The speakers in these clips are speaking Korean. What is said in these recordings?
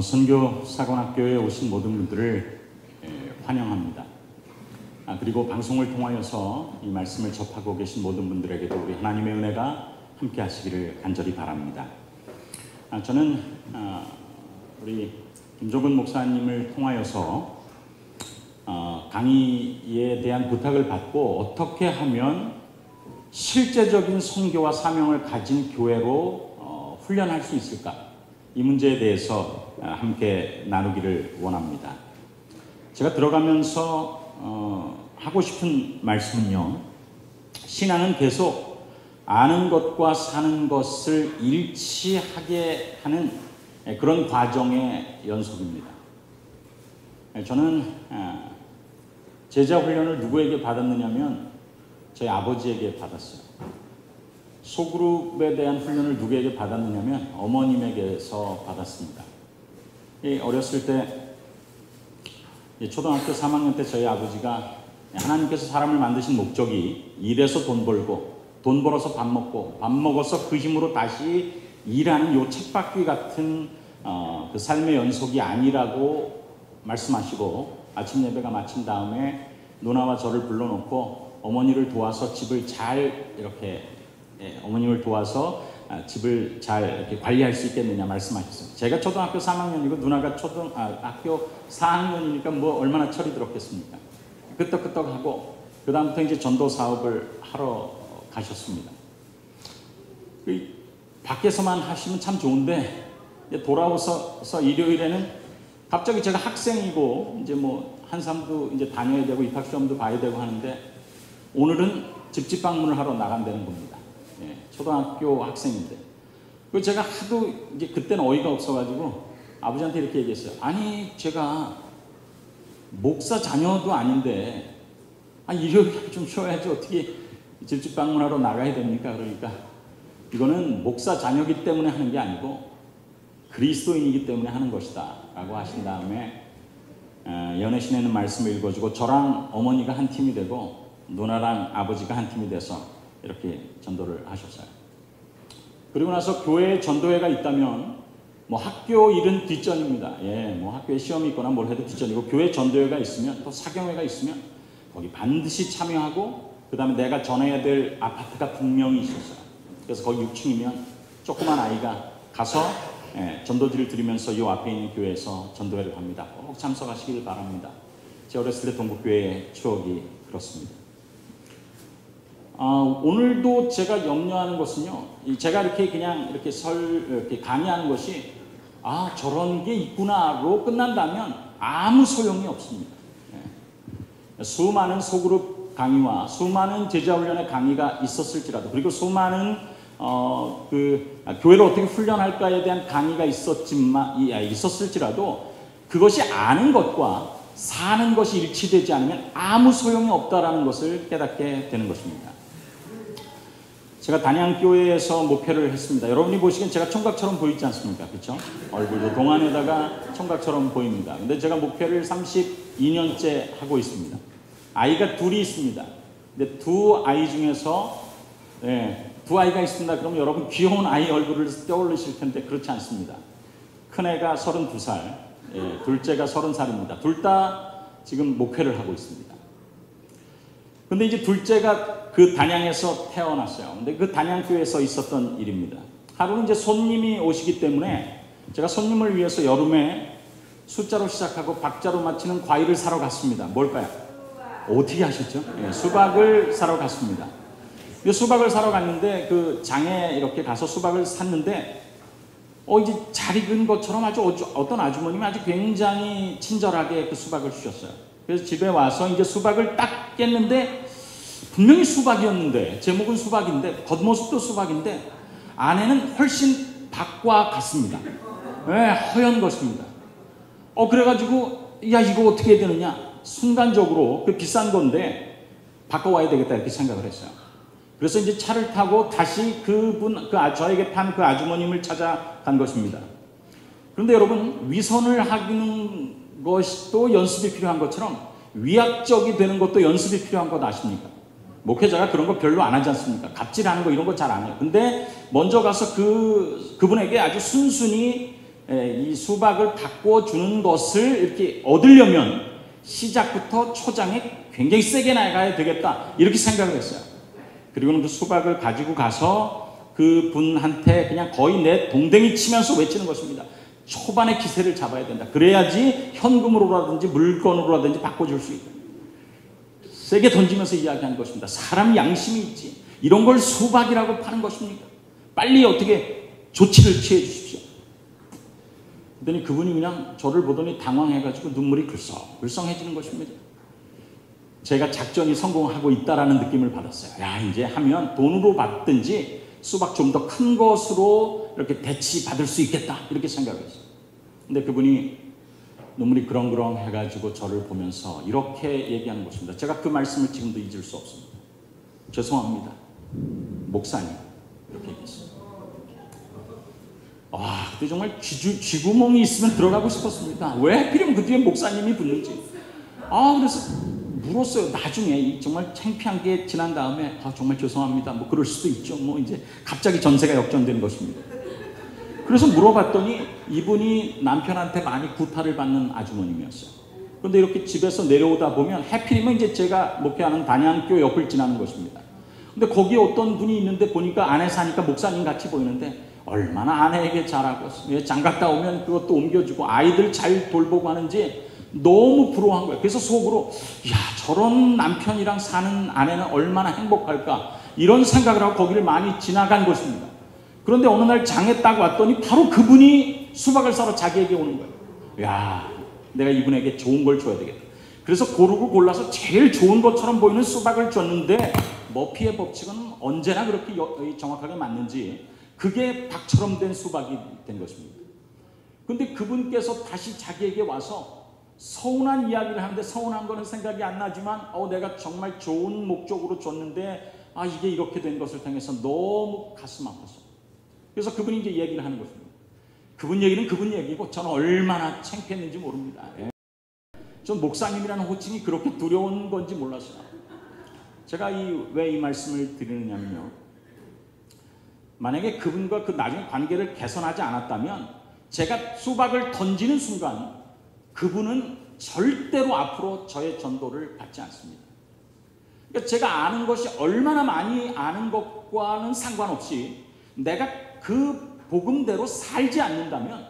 선교 사관학교에 오신 모든 분들을 환영합니다. 그리고 방송을 통하여서 이 말씀을 접하고 계신 모든 분들에게도 우리 하나님의 은혜가 함께 하시기를 간절히 바랍니다. 저는 우리 김종근 목사님을 통하여서 강의에 대한 부탁을 받고 어떻게 하면 실제적인 선교와 사명을 가진 교회로 훈련할 수 있을까? 이 문제에 대해서 함께 나누기를 원합니다. 제가 들어가면서 하고 싶은 말씀은요, 신앙은 계속 아는 것과 사는 것을 일치하게 하는 그런 과정의 연속입니다. 저는 제자 훈련을 누구에게 받았느냐면 저희 아버지에게 받았어요. 소그룹에 대한 훈련을 누구에게 받았느냐면 어머님에게서 받았습니다. 어렸을 때 초등학교 3학년 때 저희 아버지가 하나님께서 사람을 만드신 목적이 일해서 돈 벌고 돈 벌어서 밥 먹고 밥 먹어서 그 힘으로 다시 일하는 요 쳇바퀴 같은 그 삶의 연속이 아니라고 말씀하시고 아침 예배가 마친 다음에 누나와 저를 불러놓고 어머니를 도와서 집을 잘 이렇게 어머님을 도와서 집을 잘 이렇게 관리할 수 있겠느냐 말씀하셨어요. 제가 초등학교 3학년이고 누나가 학교 4학년이니까 뭐 얼마나 철이 들었겠습니까? 끄떡끄떡하고 그 다음부터 이제 전도 사업을 하러 가셨습니다. 밖에서만 하시면 참 좋은데 돌아와서 일요일에는 갑자기 제가 학생이고 이제 뭐 한삼도 이제 다녀야 되고 입학시험도 봐야 되고 하는데 오늘은 집집 방문을 하러 나간다는 겁니다. 초등학교 학생인데. 그 제가 하도 이제 그때는 어이가 없어가지고 아버지한테 이렇게 얘기했어요. 아니 제가 목사 자녀도 아닌데 일요일에 좀 쉬어야지 어떻게 집집 방문하러 나가야 됩니까? 그러니까 이거는 목사 자녀이기 때문에 하는 게 아니고 그리스도인이기 때문에 하는 것이다 라고 하신 다음에 연애신에 있는 말씀을 읽어주고 저랑 어머니가 한 팀이 되고 누나랑 아버지가 한 팀이 돼서 이렇게 전도를 하셨어요. 그리고 나서 교회에 전도회가 있다면 뭐 학교 일은 뒷전입니다. 뭐 학교에 시험이 있거나 뭘 해도 뒷전이고 교회 전도회가 있으면 또 사경회가 있으면 거기 반드시 참여하고 그 다음에 내가 전해야 될 아파트가 분명히 있었어요. 그래서 거기 6층이면 조그만 아이가 가서 전도지를 드리면서 이 앞에 있는 교회에서 전도회를 합니다. 꼭 참석하시길 바랍니다. 제 어렸을 때 동국교회의 추억이 그렇습니다. 오늘도 제가 염려하는 것은요, 제가 이렇게 그냥 이렇게 강의하는 것이 저런 게 있구나로 끝난다면 아무 소용이 없습니다. 수많은 소그룹 강의와 수많은 제자훈련의 강의가 있었을지라도 그리고 수많은 교회를 어떻게 훈련할까에 대한 강의가 있었을지라도 그것이 아는 것과 사는 것이 일치되지 않으면 아무 소용이 없다라는 것을 깨닫게 되는 것입니다. 제가 단양교회에서 목회를 했습니다. 여러분이 보시기엔 제가 총각처럼 보이지 않습니까? 그렇죠? 얼굴도 동안에다가 총각처럼 보입니다. 근데 제가 목회를 32년째 하고 있습니다. 아이가 둘이 있습니다. 근데 두 아이 중에서 두 아이가 있습니다. 그럼 여러분 귀여운 아이 얼굴을 떠올리실 텐데 그렇지 않습니다. 큰애가 32살, 둘째가 30살입니다. 둘 다 지금 목회를 하고 있습니다. 근데 이제 둘째가 그 단양에서 태어났어요. 근데 그 단양교회에서 있었던 일입니다. 하루는 이제 손님이 오시기 때문에 제가 손님을 위해서 여름에 숫자로 시작하고 박자로 마치는 과일을 사러 갔습니다. 뭘까요? 어떻게 하셨죠? 수박을 사러 갔습니다. 수박을 사러 갔는데 그 장에 이렇게 가서 수박을 샀는데 이제 잘 익은 것처럼 어떤 아주머님이 아주 굉장히 친절하게 그 수박을 주셨어요. 그래서 집에 와서 이제 수박을 딱 깼는데 분명히 수박이었는데 제목은 수박인데 겉모습도 수박인데 안에는 훨씬 밖과 같습니다. 허연 것입니다. 그래가지고 이거 어떻게 해야 되느냐 순간적으로 그 비싼 건데 바꿔와야 되겠다 이렇게 생각을 했어요. 그래서 이제 차를 타고 다시 저에게 판 그 아주머님을 찾아간 것입니다. 그런데 여러분 위선을 하는 것도 연습이 필요한 것처럼 위압적이 되는 것도 연습이 필요한 것 아십니까? 목회자가 그런 거 별로 안 하지 않습니까? 갑질하는 거 이런 거 잘 안 해요. 근데 먼저 가서 그분에게 아주 순순히 이 수박을 바꿔주는 것을 이렇게 얻으려면 시작부터 초장에 굉장히 세게 나가야 되겠다 이렇게 생각을 했어요. 그리고는 그 수박을 가지고 가서 그 분한테 그냥 거의 내 동댕이 치면서 외치는 것입니다. 초반에 기세를 잡아야 된다. 그래야지 현금으로라든지 물건으로라든지 바꿔줄 수 있다. 세게 던지면서 이야기하는 것입니다. 사람 양심이 있지. 이런 걸 수박이라고 파는 것입니까? 빨리 어떻게 조치를 취해 주십시오. 그랬더니 그분이 그냥 저를 보더니 당황해가지고 눈물이 글썽글썽해지는 것입니다. 제가 작전이 성공하고 있다라는 느낌을 받았어요. 야, 이제 하면 돈으로 받든지 수박 좀 더 큰 것으로 이렇게 대치 받을 수 있겠다 이렇게 생각을 했어요. 근데 그분이 눈물이 그렁그렁 해가지고 저를 보면서 이렇게 얘기하는 것입니다. 제가 그 말씀을 지금도 잊을 수 없습니다. 죄송합니다, 목사님. 이렇게 얘기했어요. 그때 정말 쥐구멍이 있으면 들어가고 싶었습니다. 왜 하필이면 그 뒤에 목사님이 붙는지. 그래서 물었어요. 나중에 정말 창피한 게 지난 다음에 정말 죄송합니다. 뭐 그럴 수도 있죠. 뭐 이제 갑자기 전세가 역전된 것입니다. 그래서 물어봤더니 이분이 남편한테 많이 구타를 받는 아주머님이었어요. 그런데 이렇게 집에서 내려오다 보면 하필이면 이제 제가 목회하는 단양교 옆을 지나는 것입니다. 근데 거기에 어떤 분이 있는데 보니까 안에 사니까 목사님 같이 보이는데 얼마나 아내에게 잘하고 장갔다 오면 그것도 옮겨주고 아이들 잘 돌보고 하는지 너무 부러워한 거예요. 그래서 속으로 저런 남편이랑 사는 아내는 얼마나 행복할까 이런 생각을 하고 거기를 많이 지나간 것입니다. 그런데 어느 날 장에 딱 왔더니 바로 그분이 수박을 사러 자기에게 오는 거예요. 내가 이분에게 좋은 걸 줘야 되겠다. 그래서 고르고 골라서 제일 좋은 것처럼 보이는 수박을 줬는데 머피의 법칙은 언제나 그렇게 정확하게 맞는지 그게 닭처럼 된 수박이 된 것입니다. 그런데 그분께서 다시 자기에게 와서 서운한 이야기를 하는데 서운한 거는 생각이 안 나지만 내가 정말 좋은 목적으로 줬는데 이게 이렇게 된 것을 통해서 너무 가슴 아파서 그래서 그분이 이제 얘기를 하는 것입니다. 그분 얘기는 그분 얘기고 저는 얼마나 창피했는지 모릅니다. 전 목사님이라는 호칭이 그렇게 두려운 건지 몰랐어요. 제가 왜 이 말씀을 드리느냐면요. 만약에 그분과 그 나중에 관계를 개선하지 않았다면 제가 수박을 던지는 순간 그분은 절대로 앞으로 저의 전도를 받지 않습니다. 그러니까 제가 아는 것이 얼마나 많이 아는 것과는 상관없이 내가 그 복음대로 살지 않는다면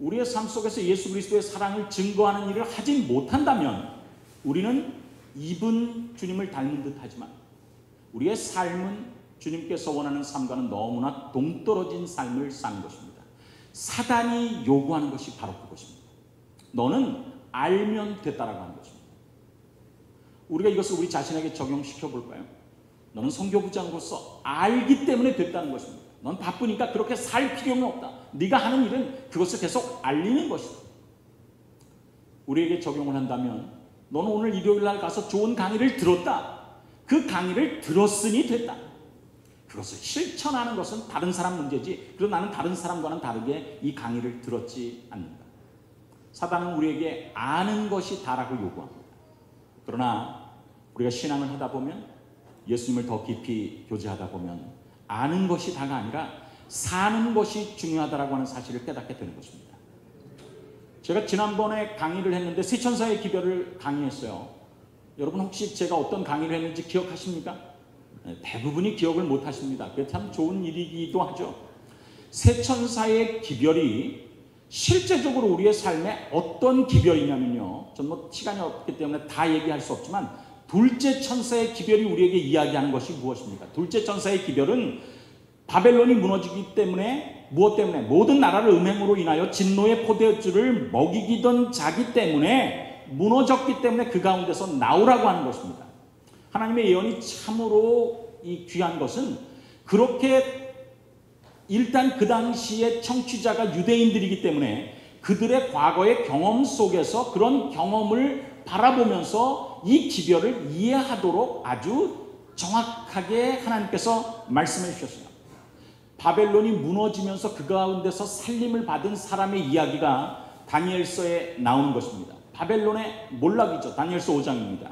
우리의 삶 속에서 예수 그리스도의 사랑을 증거하는 일을 하지 못한다면 우리는 입은 주님을 닮은 듯 하지만 우리의 삶은 주님께서 원하는 삶과는 너무나 동떨어진 삶을 사는 것입니다. 사단이 요구하는 것이 바로 그것입니다. 너는 알면 됐다라고 하는 것입니다. 우리가 이것을 우리 자신에게 적용시켜 볼까요? 너는 선교부장으로서 알기 때문에 됐다는 것입니다. 넌 바쁘니까 그렇게 살 필요는 없다. 네가 하는 일은 그것을 계속 알리는 것이다. 우리에게 적용을 한다면 너는 오늘 일요일 날 가서 좋은 강의를 들었다. 그 강의를 들었으니 됐다. 그것을 실천하는 것은 다른 사람 문제지. 그래서 나는 다른 사람과는 다르게 이 강의를 들었지 않는다. 사단은 우리에게 아는 것이 다라고 요구합니다. 그러나 우리가 신앙을 하다 보면 예수님을 더 깊이 교제하다 보면 아는 것이 다가 아니라 사는 것이 중요하다라고 하는 사실을 깨닫게 되는 것입니다. 제가 지난번에 강의를 했는데 세천사의 기별을 강의했어요. 여러분 혹시 제가 어떤 강의를 했는지 기억하십니까? 대부분이 기억을 못 하십니다. 그게 참 좋은 일이기도 하죠. 세천사의 기별이 실제적으로 우리의 삶에 어떤 기별이냐면요. 전 뭐 시간이 없기 때문에 다 얘기할 수 없지만 둘째 천사의 기별이 우리에게 이야기하는 것이 무엇입니까? 둘째 천사의 기별은 바벨론이 무너지기 때문에 무엇 때문에? 모든 나라를 음행으로 인하여 진노의 포도주를 먹이기던 자기 때문에 무너졌기 때문에 그 가운데서 나오라고 하는 것입니다. 하나님의 예언이 참으로 이 귀한 것은 그렇게 일단 그 당시의 청취자가 유대인들이기 때문에 그들의 과거의 경험 속에서 그런 경험을 바라보면서 이 기별을 이해하도록 아주 정확하게 하나님께서 말씀해 주셨어요. 바벨론이 무너지면서 그 가운데서 살림을 받은 사람의 이야기가 다니엘서에 나오는 것입니다. 바벨론의 몰락이죠. 다니엘서 5장입니다.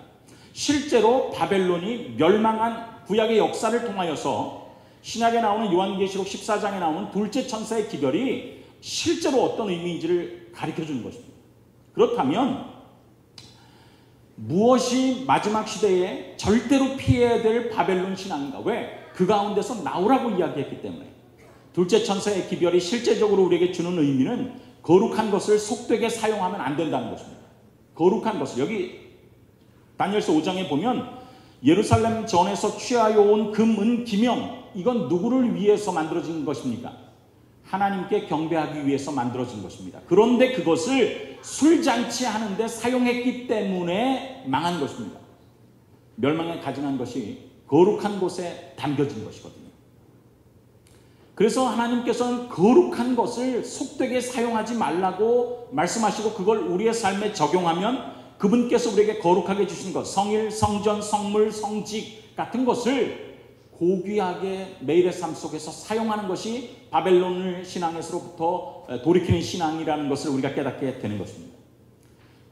실제로 바벨론이 멸망한 구약의 역사를 통하여서 신약에 나오는 요한계시록 14장에 나오는 둘째 천사의 기별이 실제로 어떤 의미인지를 가르쳐 주는 것입니다. 그렇다면 무엇이 마지막 시대에 절대로 피해야 될 바벨론 신앙인가? 왜? 그 가운데서 나오라고 이야기했기 때문에. 둘째 천사의 기별이 실제적으로 우리에게 주는 의미는 거룩한 것을 속되게 사용하면 안 된다는 것입니다. 거룩한 것을, 여기 다니엘서 5장에 보면 예루살렘 전에서 취하여 온 금, 은, 기명, 이건 누구를 위해서 만들어진 것입니까? 하나님께 경배하기 위해서 만들어진 것입니다. 그런데 그것을 술잔치 하는데 사용했기 때문에 망한 것입니다. 멸망에 가증한 것이 거룩한 곳에 담겨진 것이거든요. 그래서 하나님께서는 거룩한 것을 속되게 사용하지 말라고 말씀하시고, 그걸 우리의 삶에 적용하면 그분께서 우리에게 거룩하게 주신 것, 성일, 성전, 성물, 성직 같은 것을 고귀하게 매일의 삶 속에서 사용하는 것이 바벨론 신앙에서부터 돌이키는 신앙이라는 것을 우리가 깨닫게 되는 것입니다.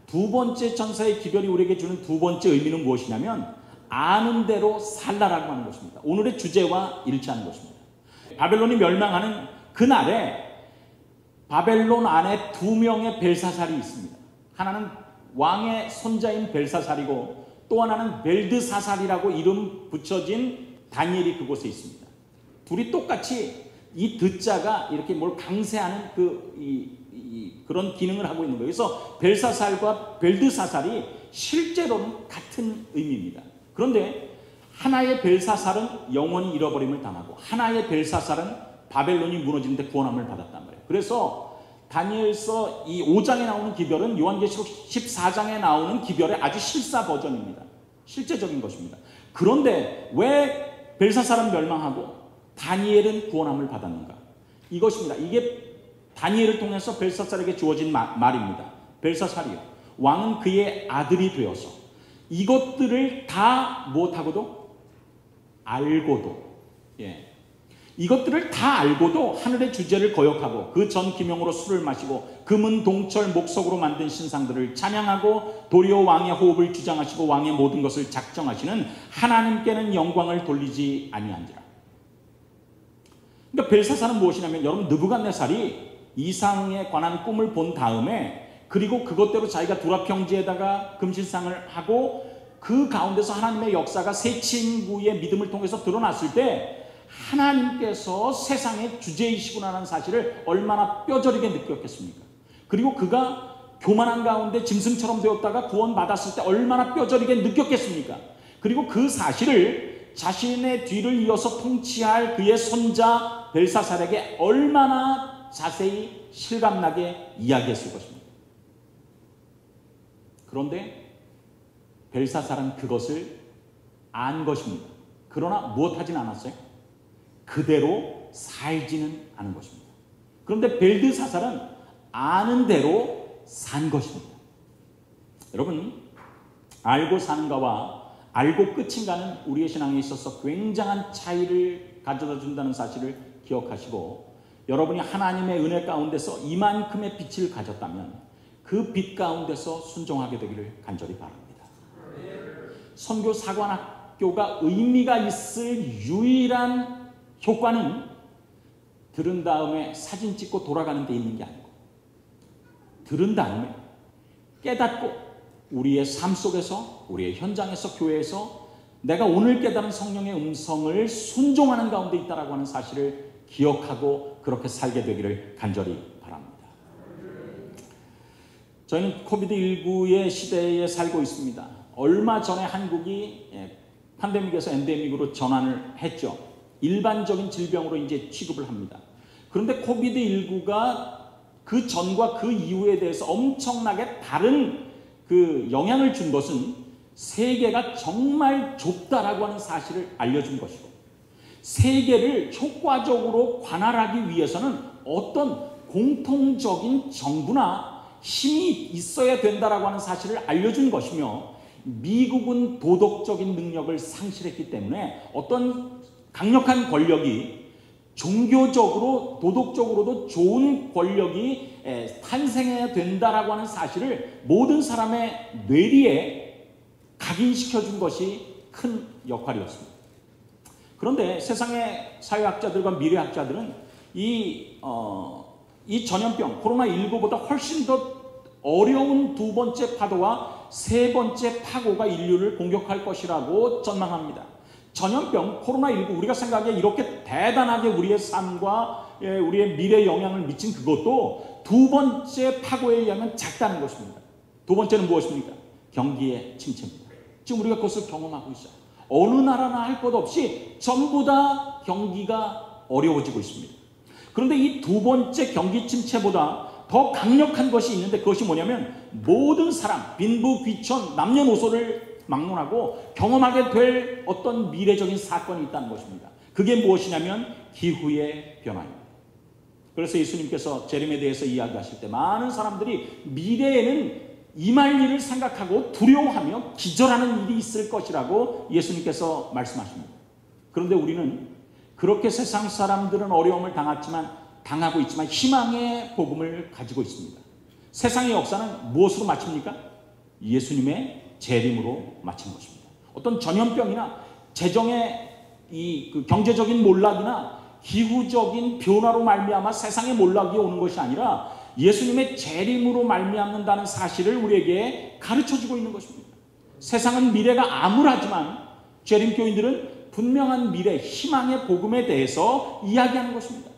두 번째 천사의 기별이 우리에게 주는 두 번째 의미는 무엇이냐면 아는 대로 살라라고 하는 것입니다. 오늘의 주제와 일치하는 것입니다. 바벨론이 멸망하는 그날에 바벨론 안에 두 명의 벨사살이 있습니다. 하나는 왕의 손자인 벨사살이고 또 하나는 벨드사살이라고 이름 붙여진 다니엘이 그곳에 있습니다. 둘이 똑같이 이 드자가 이렇게 뭘 강세하는 그런 기능을 하고 있는 거예요. 그래서 벨사살과 벨드사살이 실제로는 같은 의미입니다. 그런데 하나의 벨사살은 영원히 잃어버림을 당하고 하나의 벨사살은 바벨론이 무너지는데 구원함을 받았단 말이에요. 그래서 다니엘서 이 5장에 나오는 기별은 요한계시록 14장에 나오는 기별의 아주 실사 버전입니다. 실제적인 것입니다. 그런데 왜 벨사살은 멸망하고 다니엘은 구원함을 받았는가? 이것입니다. 이게 다니엘을 통해서 벨사살에게 주어진 말입니다. 벨사살이요, 왕은 그의 아들이 되어서 이것들을 다 무엇하고도 알고도, 이것들을 다 알고도 하늘의 주제를 거역하고 그 전 기명으로 술을 마시고 금은 동철 목석으로 만든 신상들을 찬양하고 도리어 왕의 호흡을 주장하시고 왕의 모든 것을 작정하시는 하나님께는 영광을 돌리지 아니한지라. 그러니까 벨사살은 무엇이냐면, 여러분, 느부갓네살이 이상에 관한 꿈을 본 다음에 그리고 그것대로 자기가 두라평지에다가 금신상을 하고 그 가운데서 하나님의 역사가 세 친구의 믿음을 통해서 드러났을 때 하나님께서 세상의 주제이시구나라는 사실을 얼마나 뼈저리게 느꼈겠습니까? 그리고 그가 교만한 가운데 짐승처럼 되었다가 구원받았을 때 얼마나 뼈저리게 느꼈겠습니까? 그리고 그 사실을 자신의 뒤를 이어서 통치할 그의 손자 벨사살에게 얼마나 자세히 실감나게 이야기했을 것입니다. 그런데 벨사살은 그것을 안 것입니다. 그러나 무엇하진 않았어요? 그대로 살지는 않은 것입니다. 그런데 벨드사살은 아는 대로 산 것입니다. 여러분, 알고 사는가와 알고 끝인가는 우리의 신앙에 있어서 굉장한 차이를 가져다 준다는 사실을 기억하시고, 여러분이 하나님의 은혜 가운데서 이만큼의 빛을 가졌다면 그 빛 가운데서 순종하게 되기를 간절히 바랍니다. 선교 사관학교가 의미가 있을 유일한 효과는 들은 다음에 사진 찍고 돌아가는 데 있는 게 아니고, 들은 다음에 깨닫고 우리의 삶 속에서, 우리의 현장에서, 교회에서 내가 오늘 깨달은 성령의 음성을 순종하는 가운데 있다라고 하는 사실을 기억하고 그렇게 살게 되기를 간절히 바랍니다. 저희는 코비드19의 시대에 살고 있습니다. 얼마 전에 한국이 팬데믹에서 엔데믹으로 전환을 했죠. 일반적인 질병으로 이제 취급을 합니다. 그런데 코비드19가 그 전과 그 이후에 대해서 엄청나게 다른 그 영향을 준 것은 세계가 정말 좁다라고 하는 사실을 알려준 것이고, 세계를 효과적으로 관할하기 위해서는 어떤 공통적인 정부나 힘이 있어야 된다라고 하는 사실을 알려준 것이며, 미국은 도덕적인 능력을 상실했기 때문에 어떤 강력한 권력이 종교적으로 도덕적으로도 좋은 권력이 탄생해야 된다라고 하는 사실을 모든 사람의 뇌리에 각인시켜준 것이 큰 역할이었습니다. 그런데 세상의 사회학자들과 미래학자들은 이 이 전염병 코로나19보다 훨씬 더 어려운 두 번째 파도와 세 번째 파고가 인류를 공격할 것이라고 전망합니다. 전염병 코로나19 우리가 생각하기에 이렇게 대단하게 우리의 삶과 우리의 미래에 영향을 미친 그것도 두 번째 파고에 의하면 작다는 것입니다. 두 번째는 무엇입니까? 경기의 침체입니다. 지금 우리가 그것을 경험하고 있어요. 어느 나라나 할 것 없이 전부 다 경기가 어려워지고 있습니다. 그런데 이 두 번째 경기 침체보다 더 강력한 것이 있는데 그것이 뭐냐면 모든 사람, 빈부, 귀천, 남녀노소를 막론하고 경험하게 될 어떤 미래적인 사건이 있다는 것입니다. 그게 무엇이냐면 기후의 변화입니다. 그래서 예수님께서 재림에 대해서 이야기하실 때 많은 사람들이 미래에는 임할 일을 생각하고 두려워하며 기절하는 일이 있을 것이라고 예수님께서 말씀하십니다. 그런데 우리는 그렇게 세상 사람들은 어려움을 당하고 있지만 희망의 복음을 가지고 있습니다. 세상의 역사는 무엇으로 마칩니까? 예수님의 재림으로 마치는 것입니다. 어떤 전염병이나 재정의 그 경제적인 몰락이나 기후적인 변화로 말미암아 세상의 몰락이 오는 것이 아니라 예수님의 재림으로 말미암는다는 사실을 우리에게 가르쳐주고 있는 것입니다. 세상은 미래가 암울하지만 재림교인들은 분명한 미래, 희망의 복음에 대해서 이야기하는 것입니다.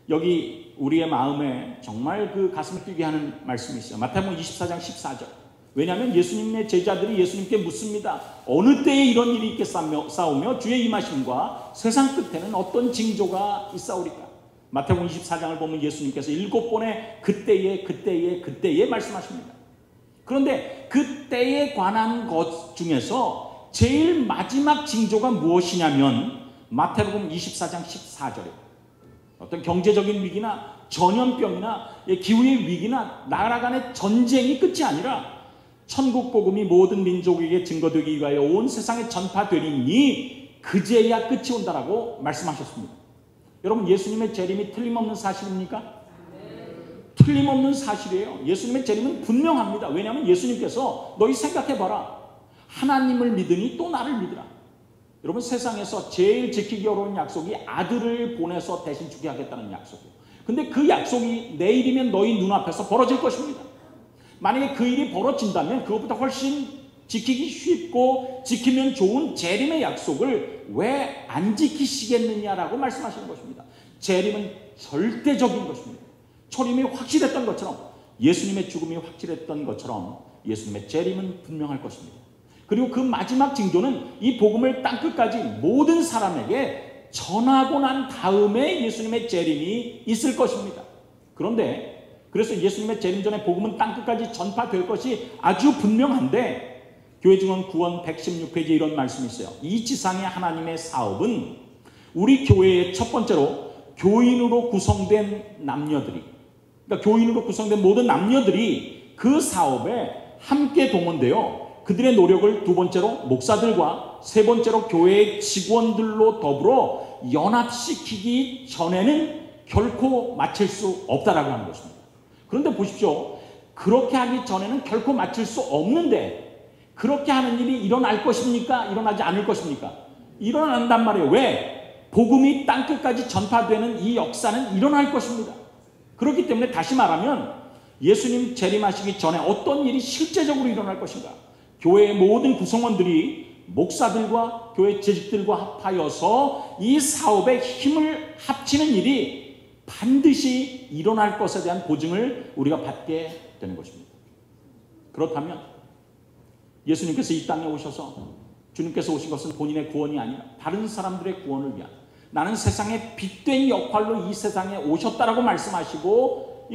여기 우리의 마음에 정말 그 가슴을 뛰게 하는 말씀이 있어요. 마태복음 24장 14절. 왜냐하면 예수님의 제자들이 예수님께 묻습니다. 어느 때에 이런 일이 있겠사오며 주의 임하심과 세상 끝에는 어떤 징조가 있사오리까? 마태복음 24장을 보면 예수님께서 7번의 그때에 말씀하십니다. 그런데 그때에 관한 것 중에서 제일 마지막 징조가 무엇이냐면 마태복음 24장 14절이에요. 어떤 경제적인 위기나 전염병이나 기후의 위기나 나라 간의 전쟁이 끝이 아니라 천국 복음이 모든 민족에게 증거되기 위하여 온 세상에 전파되리니 그제야 끝이 온다라고 말씀하셨습니다. 여러분 예수님의 재림이 틀림없는 사실입니까? 틀림없는 사실이에요. 예수님의 재림은 분명합니다. 왜냐하면 예수님께서 너희 생각해봐라. 하나님을 믿으니 또 나를 믿으라. 여러분 세상에서 제일 지키기 어려운 약속이 아들을 보내서 대신 주게 하겠다는 약속이에요. 근데 그 약속이 내일이면 너희 눈앞에서 벌어질 것입니다. 만약에 그 일이 벌어진다면 그것보다 훨씬 지키기 쉽고 지키면 좋은 재림의 약속을 왜 안 지키시겠느냐라고 말씀하시는 것입니다. 재림은 절대적인 것입니다. 초림이 확실했던 것처럼 예수님의 죽음이 확실했던 것처럼 예수님의 재림은 분명할 것입니다. 그리고 그 마지막 징조는 이 복음을 땅끝까지 모든 사람에게 전하고 난 다음에 예수님의 재림이 있을 것입니다. 그런데 그래서 예수님의 재림 전에 복음은 땅끝까지 전파될 것이 아주 분명한데 교회 증언 9원 116페이지에 이런 말씀이 있어요. 이 지상의 하나님의 사업은 우리 교회의 첫 번째로 교인으로 구성된 남녀들이, 그러니까 교인으로 구성된 모든 남녀들이 그 사업에 함께 동원되어 그들의 노력을 두 번째로 목사들과 세 번째로 교회의 직원들로 더불어 연합시키기 전에는 결코 마칠 수 없다라고 하는 것입니다. 그런데 보십시오. 그렇게 하기 전에는 결코 마칠 수 없는데 그렇게 하는 일이 일어날 것입니까? 일어나지 않을 것입니까? 일어난단 말이에요. 왜? 복음이 땅끝까지 전파되는 이 역사는 일어날 것입니다. 그렇기 때문에 다시 말하면 예수님 재림하시기 전에 어떤 일이 실제적으로 일어날 것인가? 교회의 모든 구성원들이 목사들과 교회 재직들과 합하여서 이 사업에 힘을 합치는 일이 반드시 일어날 것에 대한 보증을 우리가 받게 되는 것입니다. 그렇다면 예수님께서 이 땅에 오셔서 주님께서 오신 것은 본인의 구원이 아니라 다른 사람들의 구원을 위한 나는 세상의 빛된 역할로 이 세상에 오셨다라고 말씀하시고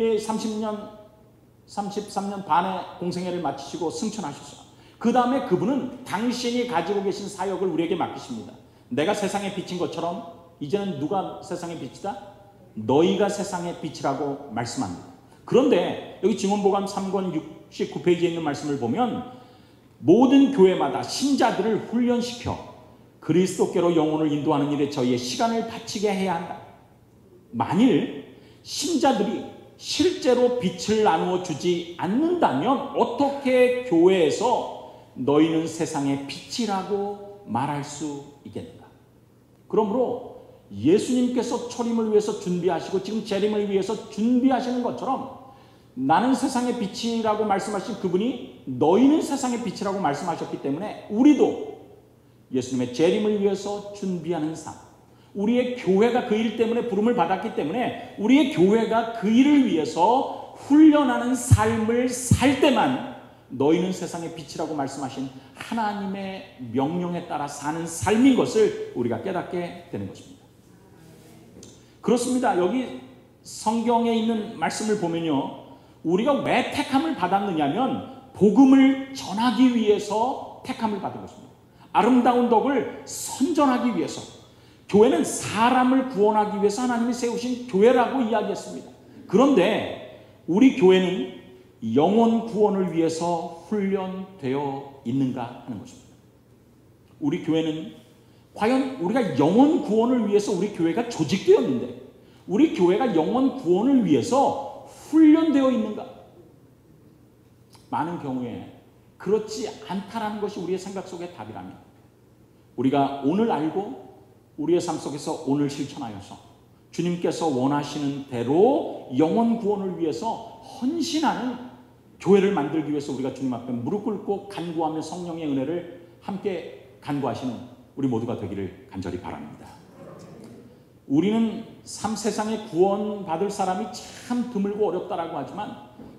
33년 반의 공생애를 마치시고 승천하셨어요. 그 다음에 그분은 당신이 가지고 계신 사역을 우리에게 맡기십니다. 내가 세상의 빛인 것처럼 이제는 누가 세상의 빛이다? 너희가 세상의 빛이라고 말씀합니다. 그런데 여기 증언보감 3권 69페이지에 있는 말씀을 보면 모든 교회마다 신자들을 훈련시켜 그리스도께로 영혼을 인도하는 일에 저희의 시간을 바치게 해야 한다. 만일 신자들이 실제로 빛을 나누어 주지 않는다면 어떻게 교회에서 너희는 세상의 빛이라고 말할 수 있겠는가? 그러므로 예수님께서 초림을 위해서 준비하시고 지금 재림을 위해서 준비하시는 것처럼 나는 세상의 빛이라고 말씀하신 그분이 너희는 세상의 빛이라고 말씀하셨기 때문에 우리도 예수님의 재림을 위해서 준비하는 삶, 우리의 교회가 그 일 때문에 부름을 받았기 때문에 우리의 교회가 그 일을 위해서 훈련하는 삶을 살 때만 너희는 세상의 빛이라고 말씀하신 하나님의 명령에 따라 사는 삶인 것을 우리가 깨닫게 되는 것입니다. 그렇습니다. 여기 성경에 있는 말씀을 보면요, 우리가 왜 택함을 받았느냐면 복음을 전하기 위해서 택함을 받은 것입니다. 아름다운 덕을 선전하기 위해서. 교회는 사람을 구원하기 위해서 하나님이 세우신 교회라고 이야기했습니다. 그런데 우리 교회는 영혼 구원을 위해서 훈련되어 있는가 하는 것입니다. 우리 교회는 과연 우리가 영혼 구원을 위해서 우리 교회가 조직되었는데 우리 교회가 영혼 구원을 위해서 훈련되어 있는가? 많은 경우에 그렇지 않다라는 것이 우리의 생각 속의 답이라면 우리가 오늘 알고 우리의 삶 속에서 오늘 실천하여서 주님께서 원하시는 대로 영혼 구원을 위해서 헌신하는 교회를 만들기 위해서 우리가 주님 앞에 무릎 꿇고 간구하며 성령의 은혜를 함께 간구하시는 우리 모두가 되기를 간절히 바랍니다. 우리는 세상에 구원받을 사람이 참 드물고 어렵다라고 하지만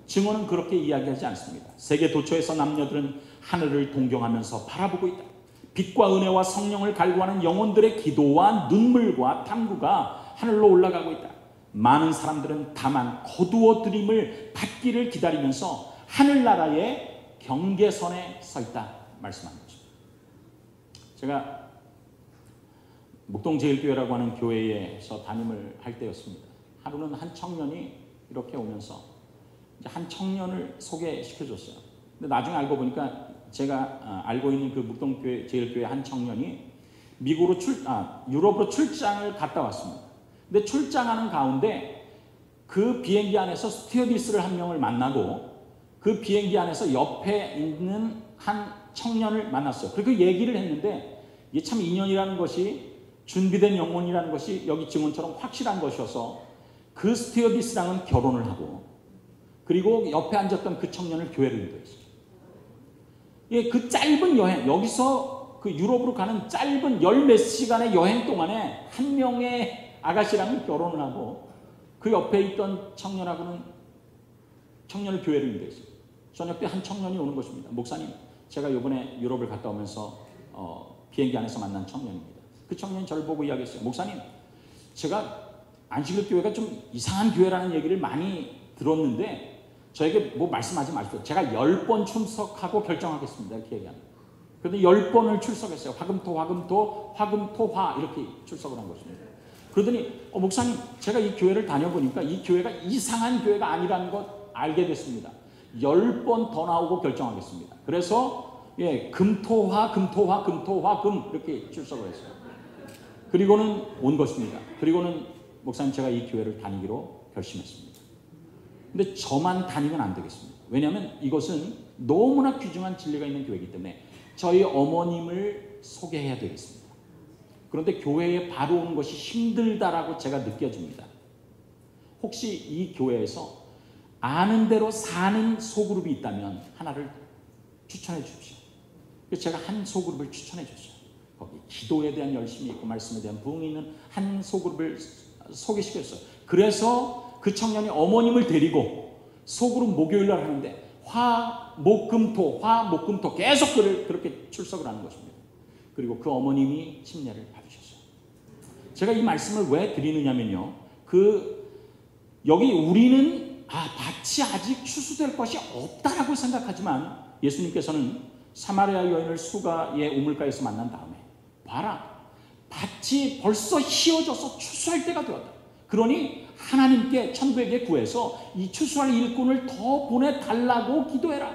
증언은 그렇게 이야기하지 않습니다. 세계 도처에서 남녀들은 하늘을 동경하면서 바라보고 있다. 빛과 은혜와 성령을 갈구하는 영혼들의 기도와 눈물과 탐구가 하늘로 올라가고 있다. 많은 사람들은 다만 거두어 들임을 받기를 기다리면서 하늘나라의 경계선에 서 있다 말씀하는 것입니다. 제가 목동제일교회라고 하는 교회에서 담임을 할 때였습니다. 하루는 한 청년이 이렇게 오면서 한 청년을 소개시켜줬어요. 근데 나중에 알고 보니까 제가 알고 있는 그 목동제일교회 한 청년이 유럽으로 출장을 갔다 왔습니다. 근데 출장하는 가운데 그 비행기 안에서 스튜어디스를 한 명을 만나고 그 비행기 안에서 옆에 있는 한 청년을 만났어요. 그리고 얘기를 했는데 이게 참 인연이라는 것이 준비된 영혼이라는 것이 여기 증언처럼 확실한 것이어서 그 스튜어디스랑은 결혼을 하고 그리고 옆에 앉았던 그 청년을 교회를 인도했어요. 예, 그 짧은 여행, 여기서 그 유럽으로 가는 짧은 열 몇 시간의 여행 동안에 한 명의 아가씨랑은 결혼을 하고 그 옆에 있던 청년하고는 청년을 교회를 인도했어요. 저녁 때 한 청년이 오는 것입니다. 목사님, 제가 이번에 유럽을 갔다 오면서 비행기 안에서 만난 청년입니다. 그 청년이 저를 보고 이야기했어요. 목사님, 제가 안식일 교회가 좀 이상한 교회라는 얘기를 많이 들었는데 저에게 뭐 말씀하지 마십시오. 제가 10번 출석하고 결정하겠습니다. 이렇게 얘기합니다. 그런데 10번을 출석했어요. 화금토화 이렇게 출석을 한 것입니다. 그러더니 목사님, 제가 이 교회를 다녀보니까 이 교회가 이상한 교회가 아니라는 것 알게 됐습니다. 10번 더 나오고 결정하겠습니다. 그래서 금토화 이렇게 출석을 했어요. 그리고는 온 것입니다. 그리고는 목사님, 제가 이 교회를 다니기로 결심했습니다. 근데 저만 다니면 안 되겠습니다. 왜냐하면 이것은 너무나 귀중한 진리가 있는 교회이기 때문에 저희 어머님을 소개해야 되겠습니다. 그런데 교회에 바로 오는 것이 힘들다라고 제가 느껴집니다. 혹시 이 교회에서 아는 대로 사는 소그룹이 있다면 하나를 추천해 주십시오. 그래서 제가 한 소그룹을 추천해 줬어요. 거기 기도에 대한 열심이 있고 말씀에 대한 부흥이 있는 한 소그룹을 소개시켰어요. 그래서 그 청년이 어머님을 데리고 소그룹 목요일날 하는데 화목금토 계속 그렇게 출석을 하는 것입니다. 그리고 그 어머님이 침례를 받으셨어요. 제가 이 말씀을 왜 드리느냐면요, 여기 우리는 밭이 아직 추수될 것이 없다라고 생각하지만 예수님께서는 사마리아 여인을 수가의 우물가에서 만난 다음에 봐라, 밭이 벌써 휘어져서 추수할 때가 되었다. 그러니 하나님께 천국에게 구해서 이 추수할 일꾼을 더 보내달라고 기도해라.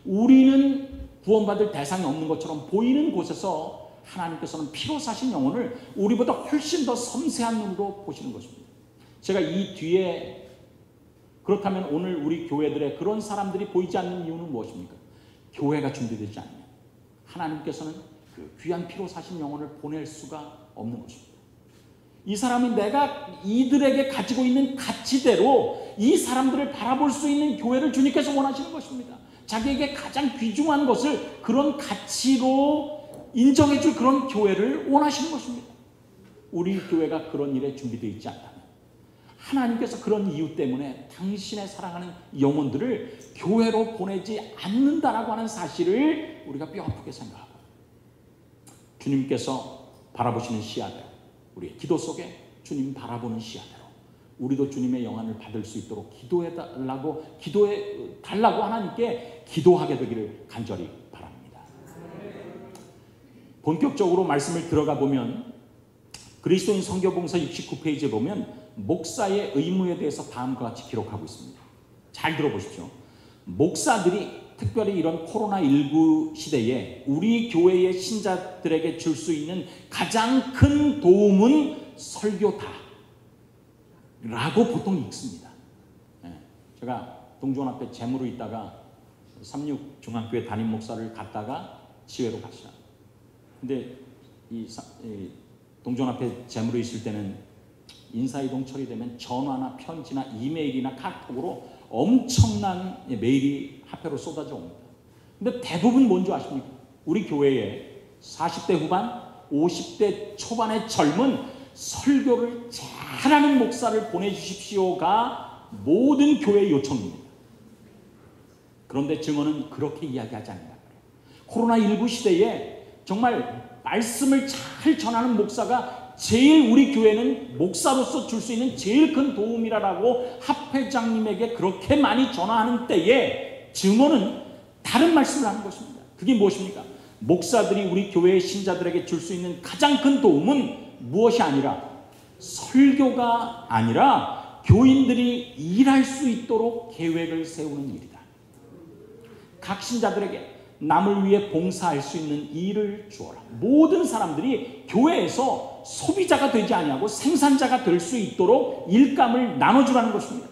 우리는 구원받을 대상이 없는 것처럼 보이는 곳에서 하나님께서는 피로 사신 영혼을 우리보다 훨씬 더 섬세한 눈으로 보시는 것입니다. 제가 이 뒤에 그렇다면 오늘 우리 교회들의 그런 사람들이 보이지 않는 이유는 무엇입니까? 교회가 준비되지 않으면 하나님께서는 그 귀한 피로 사신 영혼을 보낼 수가 없는 것입니다. 이 사람이 내가 이들에게 가지고 있는 가치대로 이 사람들을 바라볼 수 있는 교회를 주님께서 원하시는 것입니다. 자기에게 가장 귀중한 것을 그런 가치로 인정해 줄 그런 교회를 원하시는 것입니다. 우리 교회가 그런 일에 준비되어 있지 않다면 하나님께서 그런 이유 때문에 당신의 사랑하는 영혼들을 교회로 보내지 않는다라고 하는 사실을 우리가 뼈아프게 생각하고 주님께서 바라보시는 시야대로 우리의 기도 속에 주님 바라보는 시야대로 우리도 주님의 영안을 받을 수 있도록 기도해 달라고 하나님께 기도하게 되기를 간절히 바랍니다. 본격적으로 말씀을 들어가 보면 그리스도인 선교봉사 69페이지에 보면 목사의 의무에 대해서 다음과 같이 기록하고 있습니다. 잘 들어보십시오. 목사들이 특별히 이런 코로나19 시대에 우리 교회의 신자들에게 줄 수 있는 가장 큰 도움은 설교다 라고 보통 읽습니다. 제가 동전 앞에 재무로 있다가 삼육중앙교회 담임 목사를 갔다가 지회로 갔어요. 근데 이 동전 앞에 재무로 있을 때는 인사이동 처리되면 전화나 편지나 이메일이나 카톡으로 엄청난 메일이 화폐로 쏟아져 옵니다. 근데 대부분 뭔지 아십니까? 우리 교회에 40대 후반, 50대 초반의 젊은 설교를 잘하는 목사를 보내주십시오가 모든 교회의 요청입니다. 그런데 증언은 그렇게 이야기하지 않는다. 코로나19 시대에 정말 말씀을 잘 전하는 목사가 제일 우리 교회는 목사로서 줄 수 있는 제일 큰 도움이라고 합회장님에게 그렇게 많이 전화하는 때에 증언은 다른 말씀을 하는 것입니다. 그게 무엇입니까? 목사들이 우리 교회의 신자들에게 줄 수 있는 가장 큰 도움은 무엇이 아니라 설교가 아니라 교인들이 일할 수 있도록 계획을 세우는 일이다. 각 신자들에게 남을 위해 봉사할 수 있는 일을 주어라. 모든 사람들이 교회에서 소비자가 되지 아니하고 생산자가 될 수 있도록 일감을 나눠주라는 것입니다.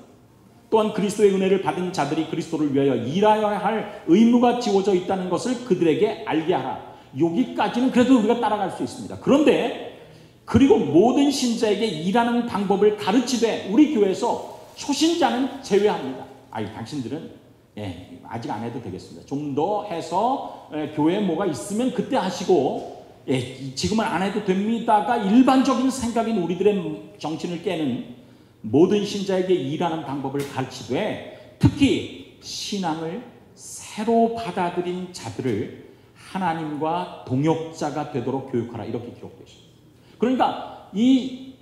또한 그리스도의 은혜를 받은 자들이 그리스도를 위하여 일하여야 할 의무가 지워져 있다는 것을 그들에게 알게 하라. 여기까지는 그래도 우리가 따라갈 수 있습니다. 그런데 그리고 모든 신자에게 일하는 방법을 가르치되 우리 교회에서 초신자는 제외합니다. 당신들은 아직 안 해도 되겠습니다. 좀 더 해서 교회에 뭐가 있으면 그때 하시고 지금은 안 해도 됩니다가 일반적인 생각인 우리들의 정신을 깨는 모든 신자에게 일하는 방법을 가르치되 특히 신앙을 새로 받아들인 자들을 하나님과 동역자가 되도록 교육하라. 이렇게 기록되어 있습니다. 그러니까 이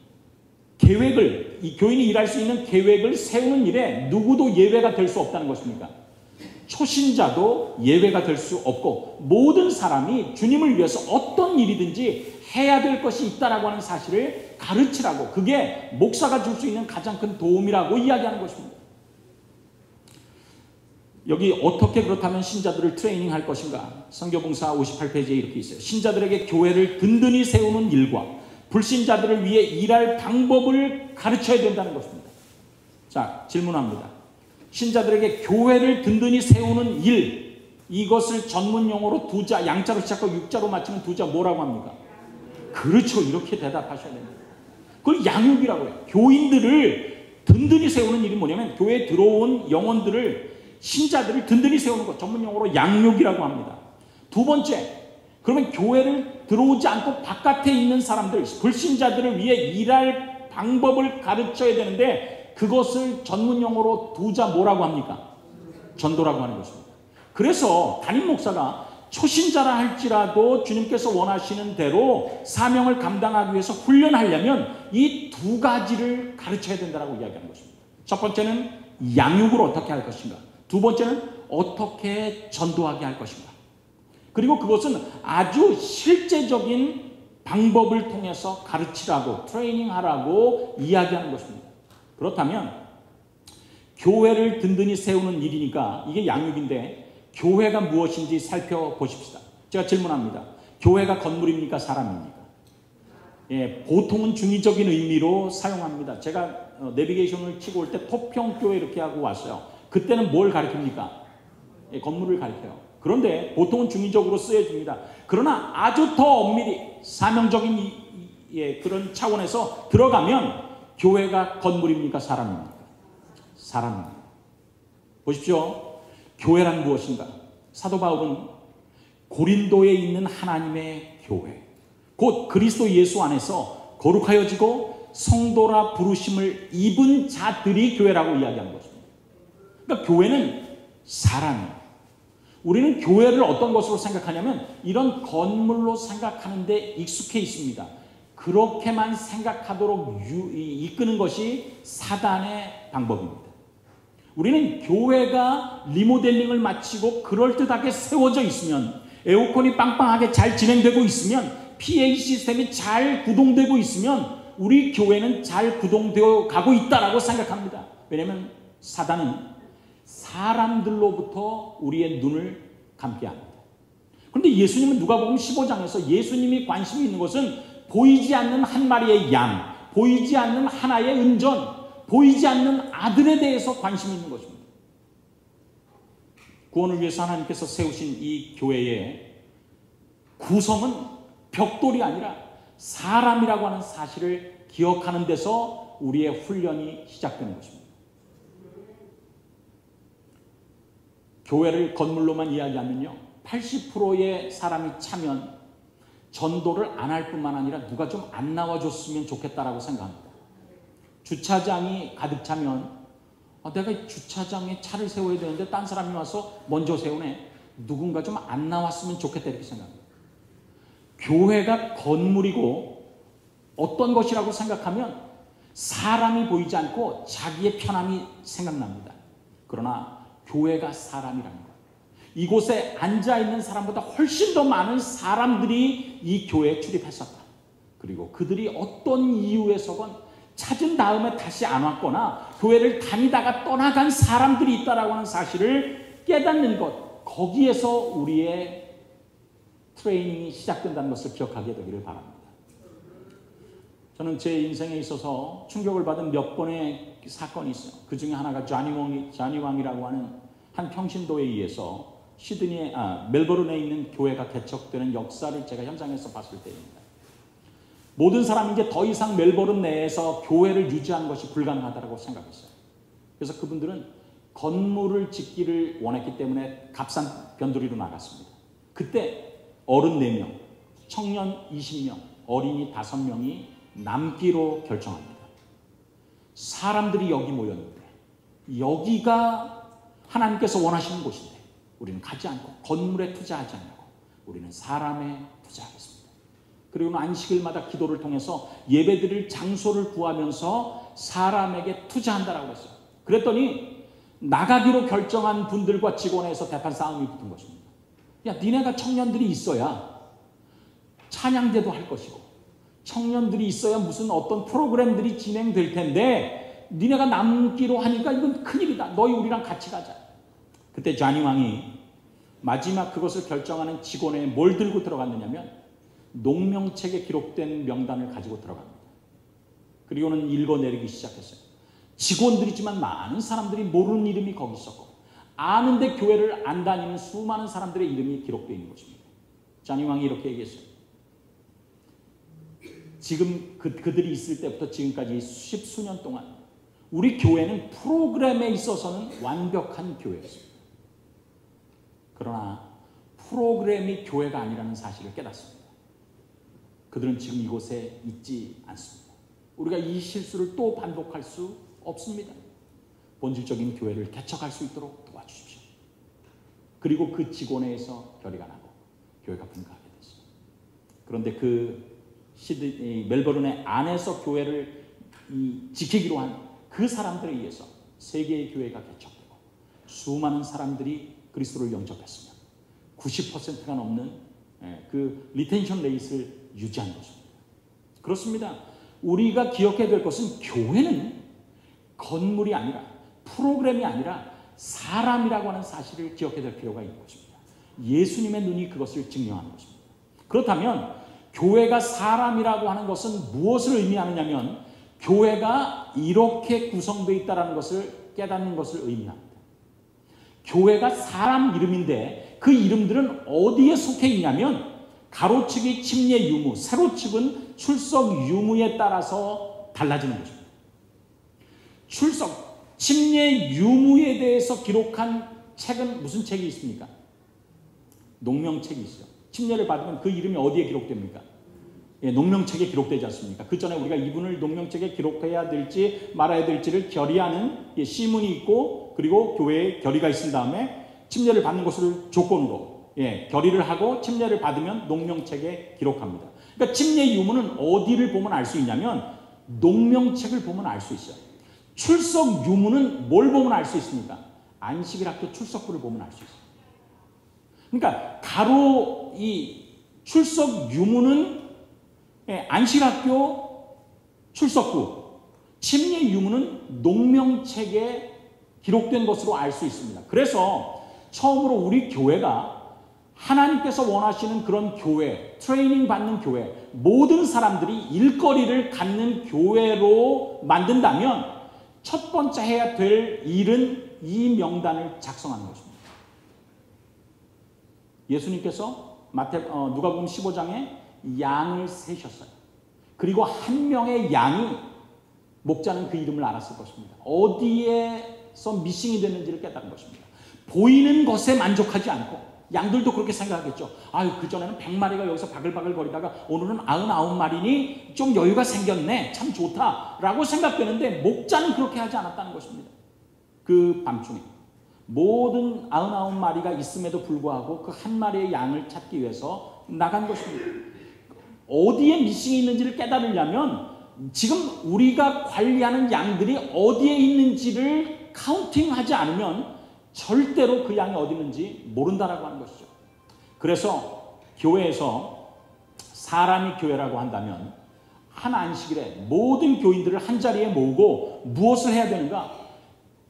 계획을, 이 교인이 일할 수 있는 계획을 세우는 일에 누구도 예외가 될 수 없다는 것입니까? 초신자도 예외가 될 수 없고 모든 사람이 주님을 위해서 어떤 일이든지 해야 될 것이 있다라고 하는 사실을 가르치라고, 그게 목사가 줄 수 있는 가장 큰 도움이라고 이야기하는 것입니다. 여기 어떻게 그렇다면 신자들을 트레이닝할 것인가? 선교봉사 58페이지에 이렇게 있어요. 신자들에게 교회를 든든히 세우는 일과 불신자들을 위해 일할 방법을 가르쳐야 된다는 것입니다. 자, 질문합니다. 신자들에게 교회를 든든히 세우는 일, 이것을 전문 용어로 두자, 양자로 시작하고 육자로 마치는 두자 뭐라고 합니까? 그렇죠. 이렇게 대답하셔야 됩니다. 그걸 양육이라고 해요. 교인들을 든든히 세우는 일이 뭐냐면 교회에 들어온 영혼들을, 신자들을 든든히 세우는 것, 전문 용어로 양육이라고 합니다. 두 번째, 그러면 교회를 들어오지 않고 바깥에 있는 사람들, 불신자들을 위해 일할 방법을 가르쳐야 되는데 그것을 전문 용어로 두자 뭐라고 합니까? 전도라고 하는 것입니다. 그래서 담임 목사가 초신자라 할지라도 주님께서 원하시는 대로 사명을 감당하기 위해서 훈련하려면 이 두 가지를 가르쳐야 된다고 이야기하는 것입니다. 첫 번째는 양육을 어떻게 할 것인가? 두 번째는 어떻게 전도하게 할 것인가? 그리고 그것은 아주 실제적인 방법을 통해서 가르치라고, 트레이닝하라고 이야기하는 것입니다. 그렇다면 교회를 든든히 세우는 일이니까 이게 양육인데 교회가 무엇인지 살펴보십시다. 제가 질문합니다. 교회가 건물입니까? 사람입니까? 보통은 중의적인 의미로 사용합니다. 제가 내비게이션을 치고 올 때 토평교회 이렇게 하고 왔어요. 그때는 뭘 가르칩니까? 건물을 가르쳐요. 그런데 보통은 중의적으로 쓰여집니다. 그러나 아주 더 엄밀히 사명적인 그런 차원에서 들어가면 교회가 건물입니까? 사람입니까? 사람입니다. 보십시오. 교회란 무엇인가? 사도 바울은 고린도에 있는 하나님의 교회, 곧 그리스도 예수 안에서 거룩하여지고 성도라 부르심을 입은 자들이 교회라고 이야기하는 것입니다. 그러니까 교회는 사람이에요. 우리는 교회를 어떤 것으로 생각하냐면 이런 건물로 생각하는데 익숙해 있습니다. 그렇게만 생각하도록 이끄는 것이 사단의 방법입니다. 우리는 교회가 리모델링을 마치고 그럴듯하게 세워져 있으면, 에어컨이 빵빵하게 잘 진행되고 있으면, PA 시스템이 잘 구동되고 있으면 우리 교회는 잘 구동되어 가고 있다라고 생각합니다. 왜냐하면 사단은 사람들로부터 우리의 눈을 감게 합니다. 그런데 예수님은 누가복음 15장에서 예수님이 관심이 있는 것은 보이지 않는 한 마리의 양, 보이지 않는 하나의 은전, 보이지 않는 아들에 대해서 관심이 있는 것입니다. 구원을 위해서 하나님께서 세우신 이 교회의 구성은 벽돌이 아니라 사람이라고 하는 사실을 기억하는 데서 우리의 훈련이 시작되는 것입니다. 교회를 건물로만 이야기하면요, 80%의 사람이 차면 전도를 안 할 뿐만 아니라 누가 좀 안 나와줬으면 좋겠다라고 생각합니다. 주차장이 가득 차면 내가 주차장에 차를 세워야 되는데 딴 사람이 와서 먼저 세우네, 누군가 좀 안 나왔으면 좋겠다 이렇게 생각합니다. 교회가 건물이고 어떤 것이라고 생각하면 사람이 보이지 않고 자기의 편함이 생각납니다. 그러나 교회가 사람이라는 것, 이곳에 앉아있는 사람보다 훨씬 더 많은 사람들이 이 교회에 출입했었다. 그리고 그들이 어떤 이유에서건 찾은 다음에 다시 안 왔거나 교회를 다니다가 떠나간 사람들이 있다라고 하는 사실을 깨닫는 것, 거기에서 우리의 트레이닝이 시작된다는 것을 기억하게 되기를 바랍니다. 저는 제 인생에 있어서 충격을 받은 몇 번의 사건이 있어요. 그 중에 하나가 자니왕이라고 하는 한 평신도에 의해서 멜버른에 있는 교회가 개척되는 역사를 제가 현장에서 봤을 때입니다. 모든 사람이 이제 더 이상 멜버른 내에서 교회를 유지하는 것이 불가능하다고 생각했어요. 그래서 그분들은 건물을 짓기를 원했기 때문에 값싼 변두리로 나갔습니다. 그때 어른 4명, 청년 20명, 어린이 5명이 남기로 결정합니다. 사람들이 여기 모였는데 여기가 하나님께서 원하시는 곳인데 우리는 가지 않고 건물에 투자하지 않고 우리는 사람에 투자하겠습니다. 그리고 안식일마다 기도를 통해서 예배드릴 장소를 구하면서 사람에게 투자한다라고 했어요. 그랬더니 나가기로 결정한 분들과 직원에서 대판 싸움이 붙은 것입니다. 야, 니네가 청년들이 있어야 찬양대도 할 것이고 청년들이 있어야 무슨 어떤 프로그램들이 진행될 텐데 니네가 남기로 하니까 이건 큰일이다. 너희 우리랑 같이 가자. 그때 자니 왕이 마지막 그것을 결정하는 직원에 뭘 들고 들어갔느냐면 농명책에 기록된 명단을 가지고 들어갑니다. 그리고는 읽어내리기 시작했어요. 직원들이지만 많은 사람들이 모르는 이름이 거기 있었고 아는데 교회를 안 다니는 수많은 사람들의 이름이 기록되어 있는 것입니다. 자니 왕이 이렇게 얘기했어요. 지금 그들이 있을 때부터 지금까지 수년 동안 우리 교회는 프로그램에 있어서는 완벽한 교회였습니다. 그러나 프로그램이 교회가 아니라는 사실을 깨닫습니다. 그들은 지금 이곳에 있지 않습니다. 우리가 이 실수를 또 반복할 수 없습니다. 본질적인 교회를 개척할 수 있도록 도와주십시오. 그리고 그 직원회에서 결의가 나고 교회가 분가하게 됐습니다. 그런데 멜버른의 안에서 교회를 지키기로 한 그 사람들에 의해서 세계의 교회가 개척되고 수많은 사람들이 그리스도를 영접했으며 90%가 넘는 그 리텐션 레이트를 유지한 것입니다. 그렇습니다. 우리가 기억해야 될 것은 교회는 건물이 아니라 프로그램이 아니라 사람이라고 하는 사실을 기억해야 될 필요가 있는 것입니다. 예수님의 눈이 그것을 증명하는 것입니다. 그렇다면 교회가 사람이라고 하는 것은 무엇을 의미하느냐면 교회가 이렇게 구성되어 있다는 것을 깨닫는 것을 의미합니다. 교회가 사람 이름인데 그 이름들은 어디에 속해 있냐면 가로축이 침례 유무, 세로축은 출석 유무에 따라서 달라지는 것입니다. 침례 유무에 대해서 기록한 책은 무슨 책이 있습니까? 농명책이 있어요. 침례를 받으면 그 이름이 어디에 기록됩니까? 예, 농명책에 기록되지 않습니까? 그 전에 우리가 이분을 농명책에 기록해야 될지 말아야 될지를 결의하는 시문이 있고, 그리고 교회에 결의가 있은 다음에 침례를 받는 것을 조건으로 결의를 하고 침례를 받으면 농명책에 기록합니다. 그러니까 침례 유무는 어디를 보면 알 수 있냐면 농명책을 보면 알 수 있어요. 출석 유무는 뭘 보면 알 수 있습니까? 안식일 학교 출석부를 보면 알 수 있어요. 그러니까 가로 이 출석 유무는 안식학교 출석부, 침례 유무는 농명책에 기록된 것으로 알 수 있습니다. 그래서 처음으로 우리 교회가 하나님께서 원하시는 그런 교회, 트레이닝 받는 교회, 모든 사람들이 일거리를 갖는 교회로 만든다면 첫 번째 해야 될 일은 이 명단을 작성하는 것입니다. 예수님께서 누가복음 15장에 양을 세셨어요. 그리고 한 명의 양이, 목자는 그 이름을 알았을 것입니다. 어디에서 미싱이 됐는지를 깨달은 것입니다. 보이는 것에 만족하지 않고, 양들도 그렇게 생각하겠죠. 아유, 그전에는 100마리가 여기서 바글바글 거리다가 오늘은 99마리니 좀 여유가 생겼네, 참 좋다 라고 생각되는데, 목자는 그렇게 하지 않았다는 것입니다. 그 밤중에 모든 99마리가 있음에도 불구하고 그 한 마리의 양을 찾기 위해서 나간 것입니다. 어디에 미싱이 있는지를 깨달으려면 지금 우리가 관리하는 양들이 어디에 있는지를 카운팅하지 않으면 절대로 그 양이 어디 있는지 모른다라고 하는 것이죠. 그래서 교회에서 사람이 교회라고 한다면 한 안식일에 모든 교인들을 한 자리에 모으고 무엇을 해야 되는가?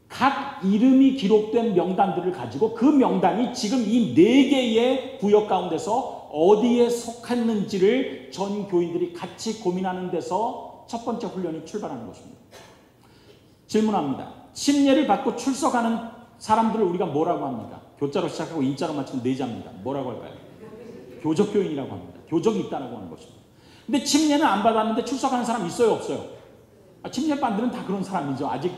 각 이름이 기록된 명단들을 가지고 그 명단이 지금 이 4개의 구역 가운데서 어디에 속했는지를 전 교인들이 같이 고민하는 데서 첫 번째 훈련이 출발하는 것입니다. 질문합니다. 침례를 받고 출석하는 사람들을 우리가 뭐라고 합니까? 교자로 시작하고 인자로 마치는 4자입니다. 뭐라고 할까요? 교적교인이라고 합니다. 교적이 있다고 하는 것입니다. 근데 침례는 안 받았는데 출석하는 사람 있어요, 없어요? 침례반들은 다 그런 사람이죠. 아직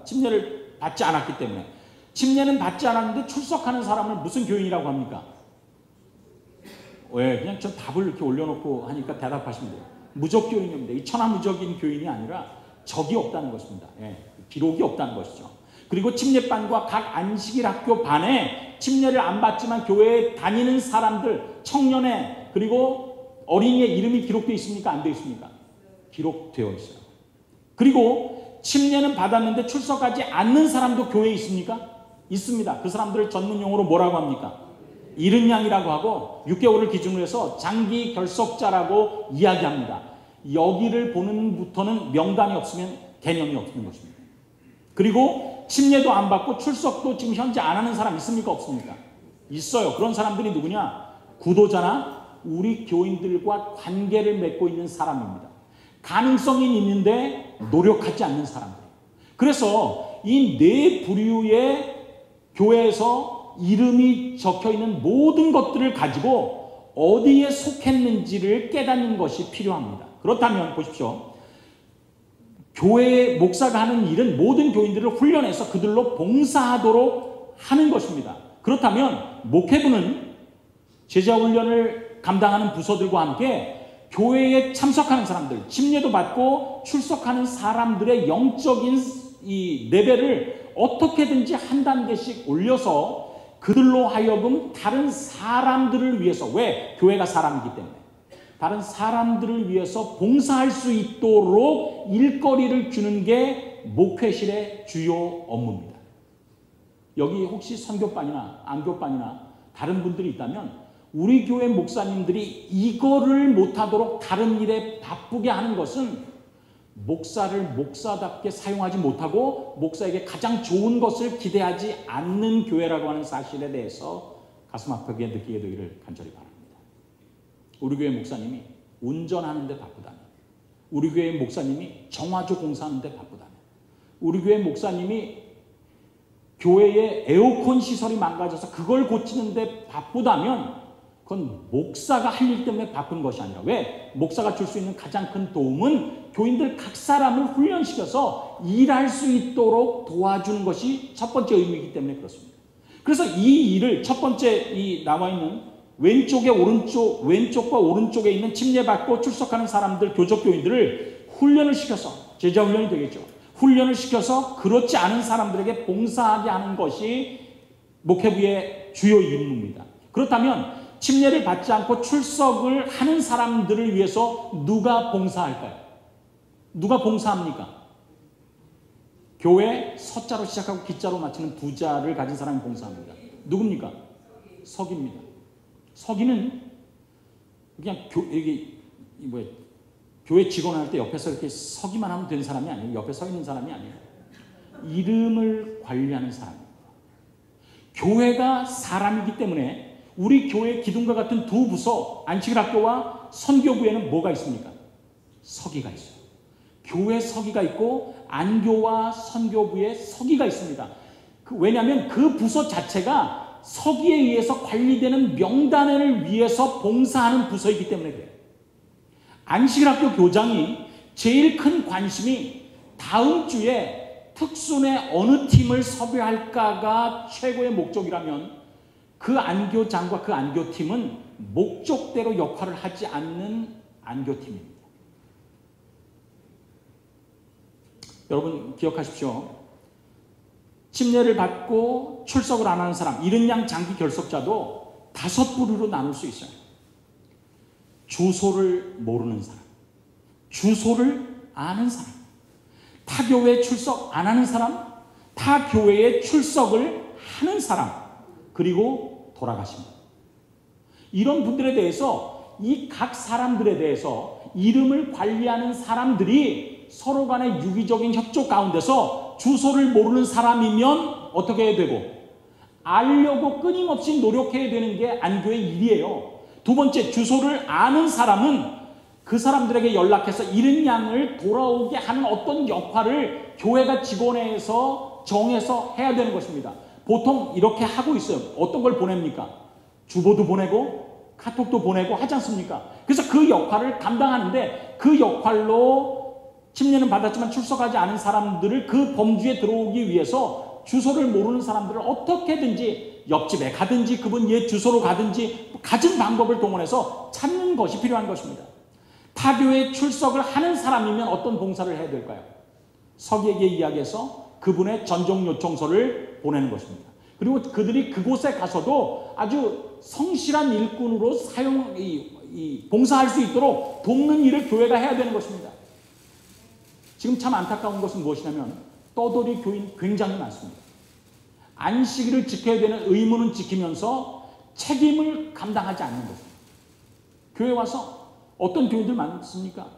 침례를 받지 않았기 때문에. 침례는 받지 않았는데 출석하는 사람을 무슨 교인이라고 합니까? 왜? 그냥 저 답을 이렇게 올려놓고 하니까 대답하시면 돼요. 무적교인입니다. 이 천하무적인 교인이 아니라 적이 없다는 것입니다. 기록이 없다는 것이죠. 그리고 침례반과 각 안식일 학교 반에 침례를 안 받지만 교회에 다니는 사람들, 청년의 그리고 어린이의 이름이 기록되어 있습니까? 안 되어 있습니까? 기록되어 있어요. 그리고 침례는 받았는데 출석하지 않는 사람도 교회에 있습니까? 있습니다. 그 사람들을 전문 용어로 뭐라고 합니까? 잃은 양이라고 하고 6개월을 기준으로 해서 장기 결석자라고 이야기합니다. 여기를 보는부터는 명단이 없으면 개념이 없는 것입니다. 그리고 침례도 안 받고 출석도 지금 현재 안 하는 사람 있습니까? 없습니까? 있어요. 그런 사람들이 누구냐? 구도자나 우리 교인들과 관계를 맺고 있는 사람입니다. 가능성이 있는데 노력하지 않는 사람들. 그래서 이 4부류의 교회에서 이름이 적혀있는 모든 것들을 가지고 어디에 속했는지를 깨닫는 것이 필요합니다. 그렇다면 보십시오. 교회의 목사가 하는 일은 모든 교인들을 훈련해서 그들로 봉사하도록 하는 것입니다. 그렇다면 목회부는 제자훈련을 감당하는 부서들과 함께 교회에 참석하는 사람들, 침례도 받고 출석하는 사람들의 영적인 이 레벨을 어떻게든지 한 단계씩 올려서 그들로 하여금 다른 사람들을 위해서, 왜? 교회가 사람이기 때문에 다른 사람들을 위해서 봉사할 수 있도록 일거리를 주는 게 목회실의 주요 업무입니다. 여기 혹시 선교반이나 안교반이나 다른 분들이 있다면 우리 교회 목사님들이 이거를 못하도록 다른 일에 바쁘게 하는 것은 목사를 목사답게 사용하지 못하고 목사에게 가장 좋은 것을 기대하지 않는 교회라고 하는 사실에 대해서 가슴 아프게 느끼게 되기를 간절히 바랍니다. 우리 교회 목사님이 운전하는 데 바쁘다면, 우리 교회 목사님이 정화조 공사하는 데 바쁘다면, 우리 교회 목사님이 교회에 에어컨 시설이 망가져서 그걸 고치는 데 바쁘다면 그건 목사가 할 일 때문에 바꾼 것이 아니라, 왜? 목사가 줄 수 있는 가장 큰 도움은 교인들 각 사람을 훈련시켜서 일할 수 있도록 도와주는 것이 첫 번째 의미이기 때문에 그렇습니다. 그래서 이 일을 첫 번째 이 나와 있는 왼쪽과 오른쪽에 있는 침례받고 출석하는 사람들, 교적교인들을 훈련을 시켜서, 제자 훈련이 되겠죠. 훈련을 시켜서 그렇지 않은 사람들에게 봉사하게 하는 것이 목회부의 주요 임무입니다. 그렇다면 침례를 받지 않고 출석을 하는 사람들을 위해서 누가 봉사할까요? 누가 봉사합니까? 교회 서자로 시작하고 기자로 마치는 두 자를 가진 사람이 봉사합니다. 누굽니까? 서기입니다. 서기는 그냥 교회 직원 할 때 옆에서 이렇게 서기만 하면 되는 사람이 아니에요. 옆에 서 있는 사람이 아니에요. 이름을 관리하는 사람입니다. 교회가 사람이기 때문에 우리 교회 기둥과 같은 두 부서, 안식일학교와 선교부에는 뭐가 있습니까? 서기가 있어요. 교회 서기가 있고 안교와 선교부에 서기가 있습니다. 왜냐하면 그 부서 자체가 서기에 의해서 관리되는 명단을 위해서 봉사하는 부서이기 때문에 그래요. 안식일학교 교장이 제일 큰 관심이 다음 주에 특순의 어느 팀을 섭외할까가 최고의 목적이라면, 그 안교장과 그 안교팀은 목적대로 역할을 하지 않는 안교팀입니다. 여러분 기억하십시오. 침례를 받고 출석을 안 하는 사람, 이른 양 장기 결석자도 5부류로 나눌 수 있어요. 주소를 모르는 사람, 주소를 아는 사람, 타 교회에 출석 안 하는 사람, 타 교회에 출석을 하는 사람, 그리고 돌아가십니다. 이런 분들에 대해서, 이 각 사람들에 대해서 이름을 관리하는 사람들이 서로 간의 유기적인 협조 가운데서 주소를 모르는 사람이면 어떻게 해야 되고, 알려고 끊임없이 노력해야 되는 게 안교의 일이에요. 두 번째, 주소를 아는 사람은 그 사람들에게 연락해서 잃은 양을 돌아오게 하는 어떤 역할을 교회가 직원회에서 정해서 해야 되는 것입니다. 보통 이렇게 하고 있어요. 어떤 걸 보냅니까? 주보도 보내고 카톡도 보내고 하지 않습니까? 그래서 그 역할을 감당하는데, 그 역할로 침례는 받았지만 출석하지 않은 사람들을 그 범주에 들어오기 위해서 주소를 모르는 사람들을 어떻게든지 옆집에 가든지 그분 옛 주소로 가든지 가진 방법을 동원해서 찾는 것이 필요한 것입니다. 타교에 출석을 하는 사람이면 어떤 봉사를 해야 될까요? 서기에게 이야기해서 그분의 전종 요청서를 보내는 것입니다. 그리고 그들이 그곳에 가서도 아주 성실한 일꾼으로 봉사할 수 있도록 돕는 일을 교회가 해야 되는 것입니다. 지금 참 안타까운 것은 무엇이냐면 떠돌이 교인 굉장히 많습니다. 안식일을 지켜야 되는 의무는 지키면서 책임을 감당하지 않는 것입니다. 교회 와서 어떤 교인들 많습니까?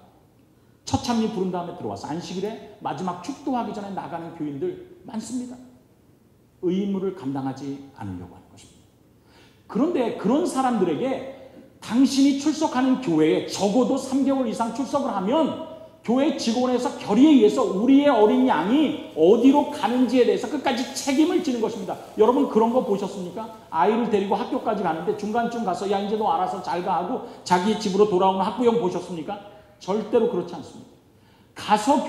처참히 부른 다음에 들어와서 안식일에 마지막 축도하기 전에 나가는 교인들 많습니다. 의무를 감당하지 않으려고 하는 것입니다. 그런데 그런 사람들에게 당신이 출석하는 교회에 적어도 3개월 이상 출석을 하면 교회 직원에서 결의에 의해서 우리의 어린 양이 어디로 가는지에 대해서 끝까지 책임을 지는 것입니다. 여러분 그런 거 보셨습니까? 아이를 데리고 학교까지 가는데 중간쯤 가서 야 이제 너 알아서 잘 가 하고 자기 집으로 돌아오는 학부형 보셨습니까? 절대로 그렇지 않습니다. 가서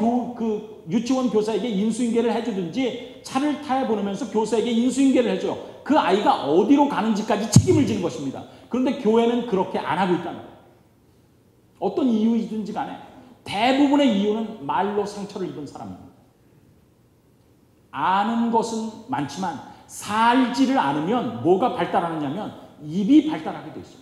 유치원 교사에게 인수인계를 해주든지 차를 타야 보내면서 교사에게 인수인계를 해줘요. 그 아이가 어디로 가는지까지 책임을 지는 것입니다. 그런데 교회는 그렇게 안 하고 있다는 거예요. 어떤 이유이든지 간에 대부분의 이유는 말로 상처를 입은 사람입니다. 아는 것은 많지만 살지를 않으면 뭐가 발달하느냐면 입이 발달하게 돼 있어요.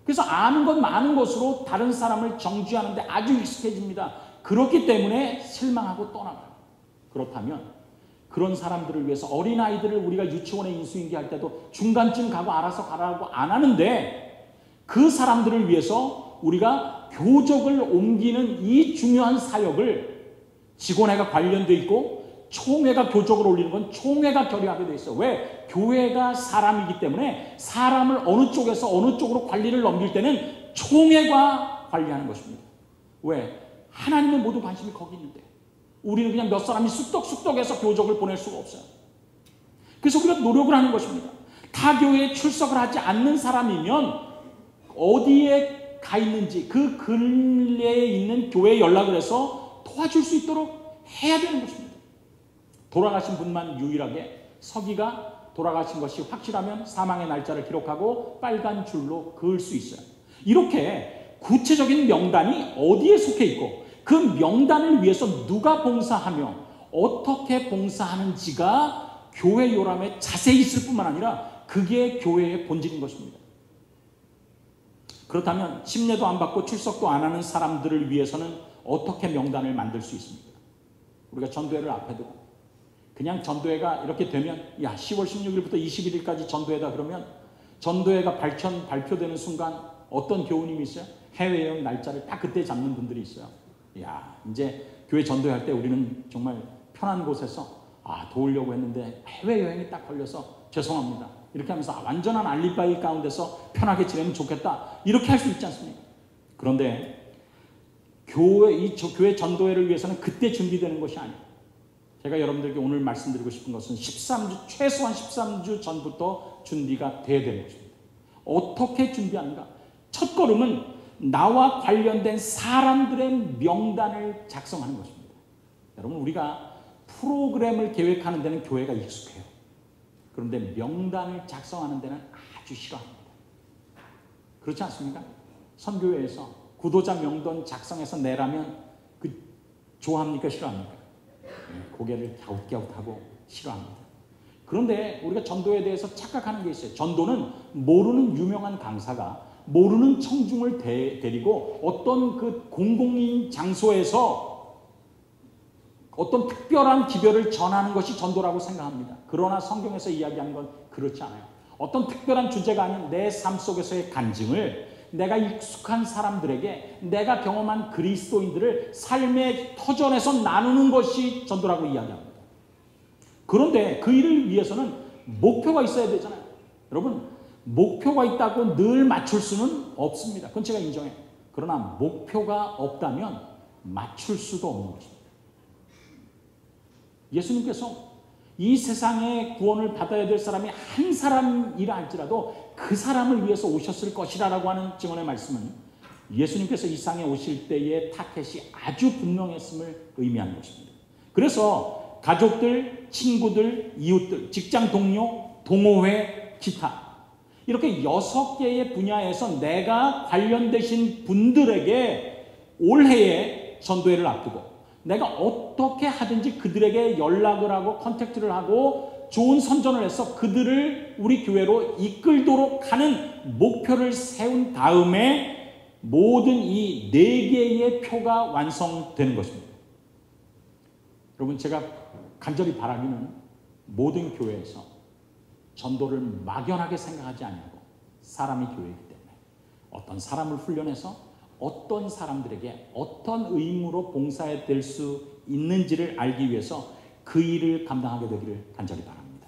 그래서 아는 것 많은 것으로 다른 사람을 정죄하는데 아주 익숙해집니다. 그렇기 때문에 실망하고 떠나가요. 그렇다면 그런 사람들을 위해서 어린아이들을 우리가 유치원에 인수인계할 때도 중간쯤 가고 알아서 가라고 안 하는데, 그 사람들을 위해서 우리가 교적을 옮기는 이 중요한 사역을 직원회가 관련돼 있고 총회가 교적을 올리는 건 총회가 결의하게 돼 있어요. 왜? 교회가 사람이기 때문에 사람을 어느 쪽에서 어느 쪽으로 관리를 넘길 때는 총회가 관리하는 것입니다. 왜? 하나님의 모든 관심이 거기 있는데 우리는 그냥 몇 사람이 쑥덕쑥덕해서 교적을 보낼 수가 없어요. 그래서 우리가 노력을 하는 것입니다. 타교에 출석을 하지 않는 사람이면 어디에 가 있는지 그 근래에 있는 교회에 연락을 해서 도와줄 수 있도록 해야 되는 것입니다. 돌아가신 분만 유일하게 서기가 돌아가신 것이 확실하면 사망의 날짜를 기록하고 빨간 줄로 그을 수 있어요. 이렇게 구체적인 명단이 어디에 속해 있고 그 명단을 위해서 누가 봉사하며 어떻게 봉사하는지가 교회 요람에 자세히 있을 뿐만 아니라 그게 교회의 본질인 것입니다. 그렇다면 침례도 안 받고 출석도 안 하는 사람들을 위해서는 어떻게 명단을 만들 수 있습니까? 우리가 전도회를 앞에 두고 그냥 전도회가 이렇게 되면 10월 16일부터 21일까지 전도회다 그러면 전도회가 발표되는 순간 어떤 교우님이 있어요? 해외여행 날짜를 딱 그때 잡는 분들이 있어요. 이제 교회 전도회 할 때 우리는 정말 편한 곳에서 도우려고 했는데 해외여행이 딱 걸려서 죄송합니다. 이렇게 하면서 완전한 알리바이 가운데서 편하게 지내면 좋겠다. 이렇게 할 수 있지 않습니까? 그런데 교회 전도회를 위해서는 그때 준비되는 것이 아니에요. 제가 여러분들에게 오늘 말씀드리고 싶은 것은 최소한 13주 전부터 준비가 돼야 되는 것입니다. 어떻게 준비하는가? 첫 걸음은 나와 관련된 사람들의 명단을 작성하는 것입니다. 여러분, 우리가 프로그램을 계획하는 데는 교회가 익숙해요. 그런데 명단을 작성하는 데는 아주 싫어합니다. 그렇지 않습니까? 선교회에서 구도자 명단 작성해서 내라면 좋아합니까? 싫어합니까? 고개를 갸웃갸웃하고 싫어합니다. 그런데 우리가 전도에 대해서 착각하는 게 있어요. 전도는 모르는 유명한 강사가 모르는 청중을 데리고 어떤 그 공공인 장소에서 어떤 특별한 기별을 전하는 것이 전도라고 생각합니다. 그러나 성경에서 이야기하는 건 그렇지 않아요. 어떤 특별한 주제가 아닌 내 삶 속에서의 간증을 내가 익숙한 사람들에게 내가 경험한 그리스도인들을 삶의 터전에서 나누는 것이 전도라고 이야기합니다. 그런데 그 일을 위해서는 목표가 있어야 되잖아요. 여러분, 목표가 있다고 늘 맞출 수는 없습니다. 그건 제가 인정해요. 그러나 목표가 없다면 맞출 수도 없는 것입니다. 예수님께서 이 세상에 구원을 받아야 될 사람이 한 사람이라 할지라도 그 사람을 위해서 오셨을 것이라고 하는 증언의 말씀은 예수님께서 이 세상에 오실 때의 타켓이 아주 분명했음을 의미하는 것입니다. 그래서 가족들, 친구들, 이웃들, 직장 동료, 동호회, 기타 이렇게 6개의 분야에서 내가 관련되신 분들에게 올해에 전도회를 앞두고 내가 어떻게 하든지 그들에게 연락을 하고 컨택트를 하고 좋은 선전을 해서 그들을 우리 교회로 이끌도록 하는 목표를 세운 다음에 모든 이 4개의 표가 완성되는 것입니다. 여러분, 제가 간절히 바라기는 모든 교회에서 전도를 막연하게 생각하지 아니하고 사람이 교회이기 때문에 어떤 사람을 훈련해서 어떤 사람들에게 어떤 의무로 봉사해야 될 수 있는지를 알기 위해서 그 일을 감당하게 되기를 간절히 바랍니다.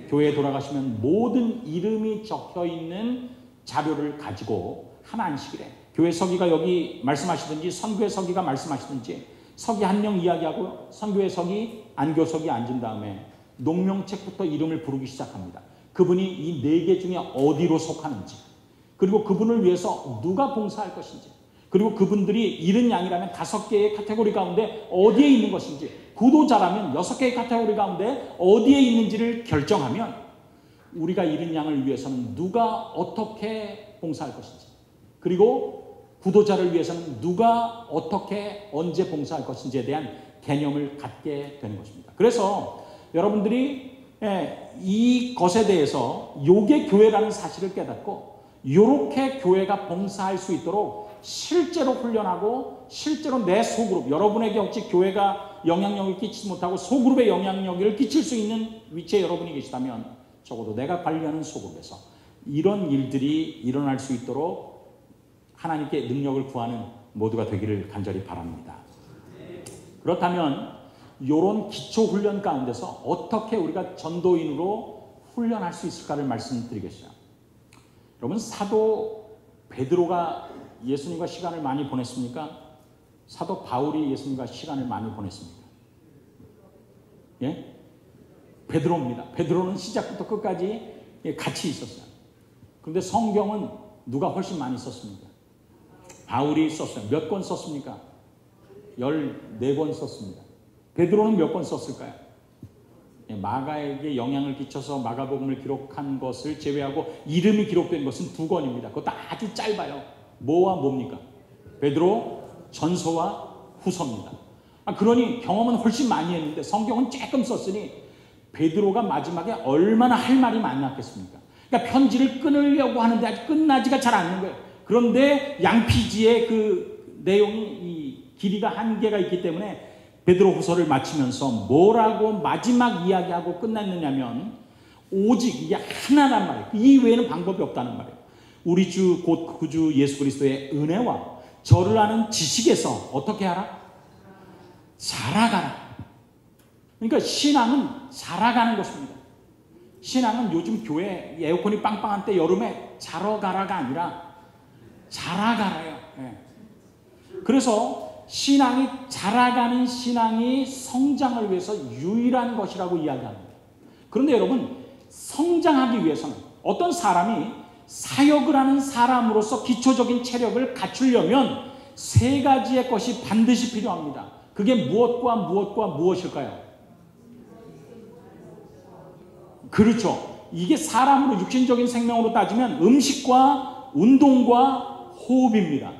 교회에 돌아가시면 모든 이름이 적혀있는 자료를 가지고 하나 안식일에 교회 서기가 여기 말씀하시든지 선교회 서기가 말씀하시든지 서기 한 명 이야기하고 선교회 서기, 안교 서기 앉은 다음에 농명책부터 이름을 부르기 시작합니다. 그분이 이 4개 중에 어디로 속하는지, 그리고 그분을 위해서 누가 봉사할 것인지, 그리고 그분들이 잃은 양이라면 5개의 카테고리 가운데 어디에 있는 것인지, 구도자라면 6개의 카테고리 가운데 어디에 있는지를 결정하면 우리가 잃은 양을 위해서는 누가 어떻게 봉사할 것인지, 그리고 구도자를 위해서는 누가 어떻게 언제 봉사할 것인지에 대한 개념을 갖게 되는 것입니다. 그래서 여러분들이 이것에 대해서 요게 교회라는 사실을 깨닫고 이렇게 교회가 봉사할 수 있도록 실제로 훈련하고 실제로 내 소그룹, 여러분에게 혹시 교회가 영향력을 끼치지 못하고 소그룹에 영향력을 끼칠 수 있는 위치에 여러분이 계시다면 적어도 내가 관리하는 소그룹에서 이런 일들이 일어날 수 있도록 하나님께 능력을 구하는 모두가 되기를 간절히 바랍니다. 그렇다면 이런 기초훈련 가운데서 어떻게 우리가 전도인으로 훈련할 수 있을까를 말씀드리겠어요. 여러분, 사도 베드로가 예수님과 시간을 많이 보냈습니까? 사도 바울이 예수님과 시간을 많이 보냈습니까? 예? 베드로입니다. 베드로는 시작부터 끝까지 같이 있었어요. 그런데 성경은 누가 훨씬 많이 썼습니까? 바울이 썼어요. 몇 권 썼습니까? 14권 썼습니다. 베드로는 몇 권 썼을까요? 마가에게 영향을 끼쳐서 마가복음을 기록한 것을 제외하고 이름이 기록된 것은 2권입니다. 그것도 아주 짧아요. 뭐와 뭡니까? 베드로 전서와 후서입니다. 그러니 경험은 훨씬 많이 했는데 성경은 조금 썼으니 베드로가 마지막에 얼마나 할 말이 많았겠습니까? 그러니까 편지를 끊으려고 하는데 아직 끝나지가 잘 않는 거예요. 그런데 양피지의 그 내용이 이 길이가 한계가 있기 때문에 베드로 후서를 마치면서 뭐라고 마지막 이야기하고 끝났느냐면 오직 이게 하나란 말이에요. 이 외에는 방법이 없다는 말이에요. 우리 주 곧 구주 예수 그리스도의 은혜와 저를 아는 지식에서 어떻게 하라? 자라가라. 그러니까 신앙은 자라가는 것입니다. 신앙은 요즘 교회 에어컨이 빵빵한 때 여름에 자러 가라가 아니라 자라가라요. 네. 그래서 신앙이 자라가는 신앙이 성장을 위해서 유일한 것이라고 이야기합니다. 그런데 여러분, 성장하기 위해서는 어떤 사람이 사역을 하는 사람으로서 기초적인 체력을 갖추려면 3가지의 것이 반드시 필요합니다. 그게 무엇과 무엇과 무엇일까요? 그렇죠. 이게 사람으로 육신적인 생명으로 따지면 음식과 운동과 호흡입니다.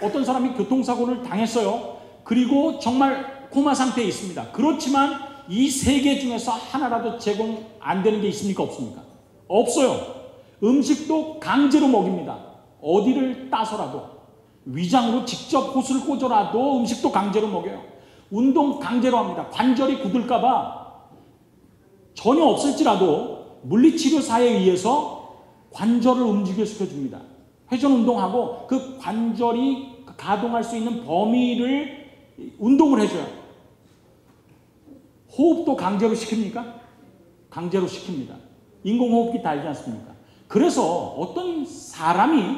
어떤 사람이 교통사고를 당했어요. 그리고 정말 코마 상태에 있습니다. 그렇지만 이 3개 중에서 하나라도 제공 안 되는 게 있습니까? 없습니까? 없어요. 음식도 강제로 먹입니다. 어디를 따서라도. 위장으로 직접 호수를 꽂아라도 음식도 강제로 먹여요. 운동 강제로 합니다. 관절이 굳을까봐 전혀 없을지라도 물리치료사에 의해서 관절을 움직여시켜줍니다. 회전 운동하고 그 관절이 가동할 수 있는 범위를 운동을 해줘요. 호흡도 강제로 시킵니까? 강제로 시킵니다. 인공호흡기 달지 않습니까? 그래서 어떤 사람이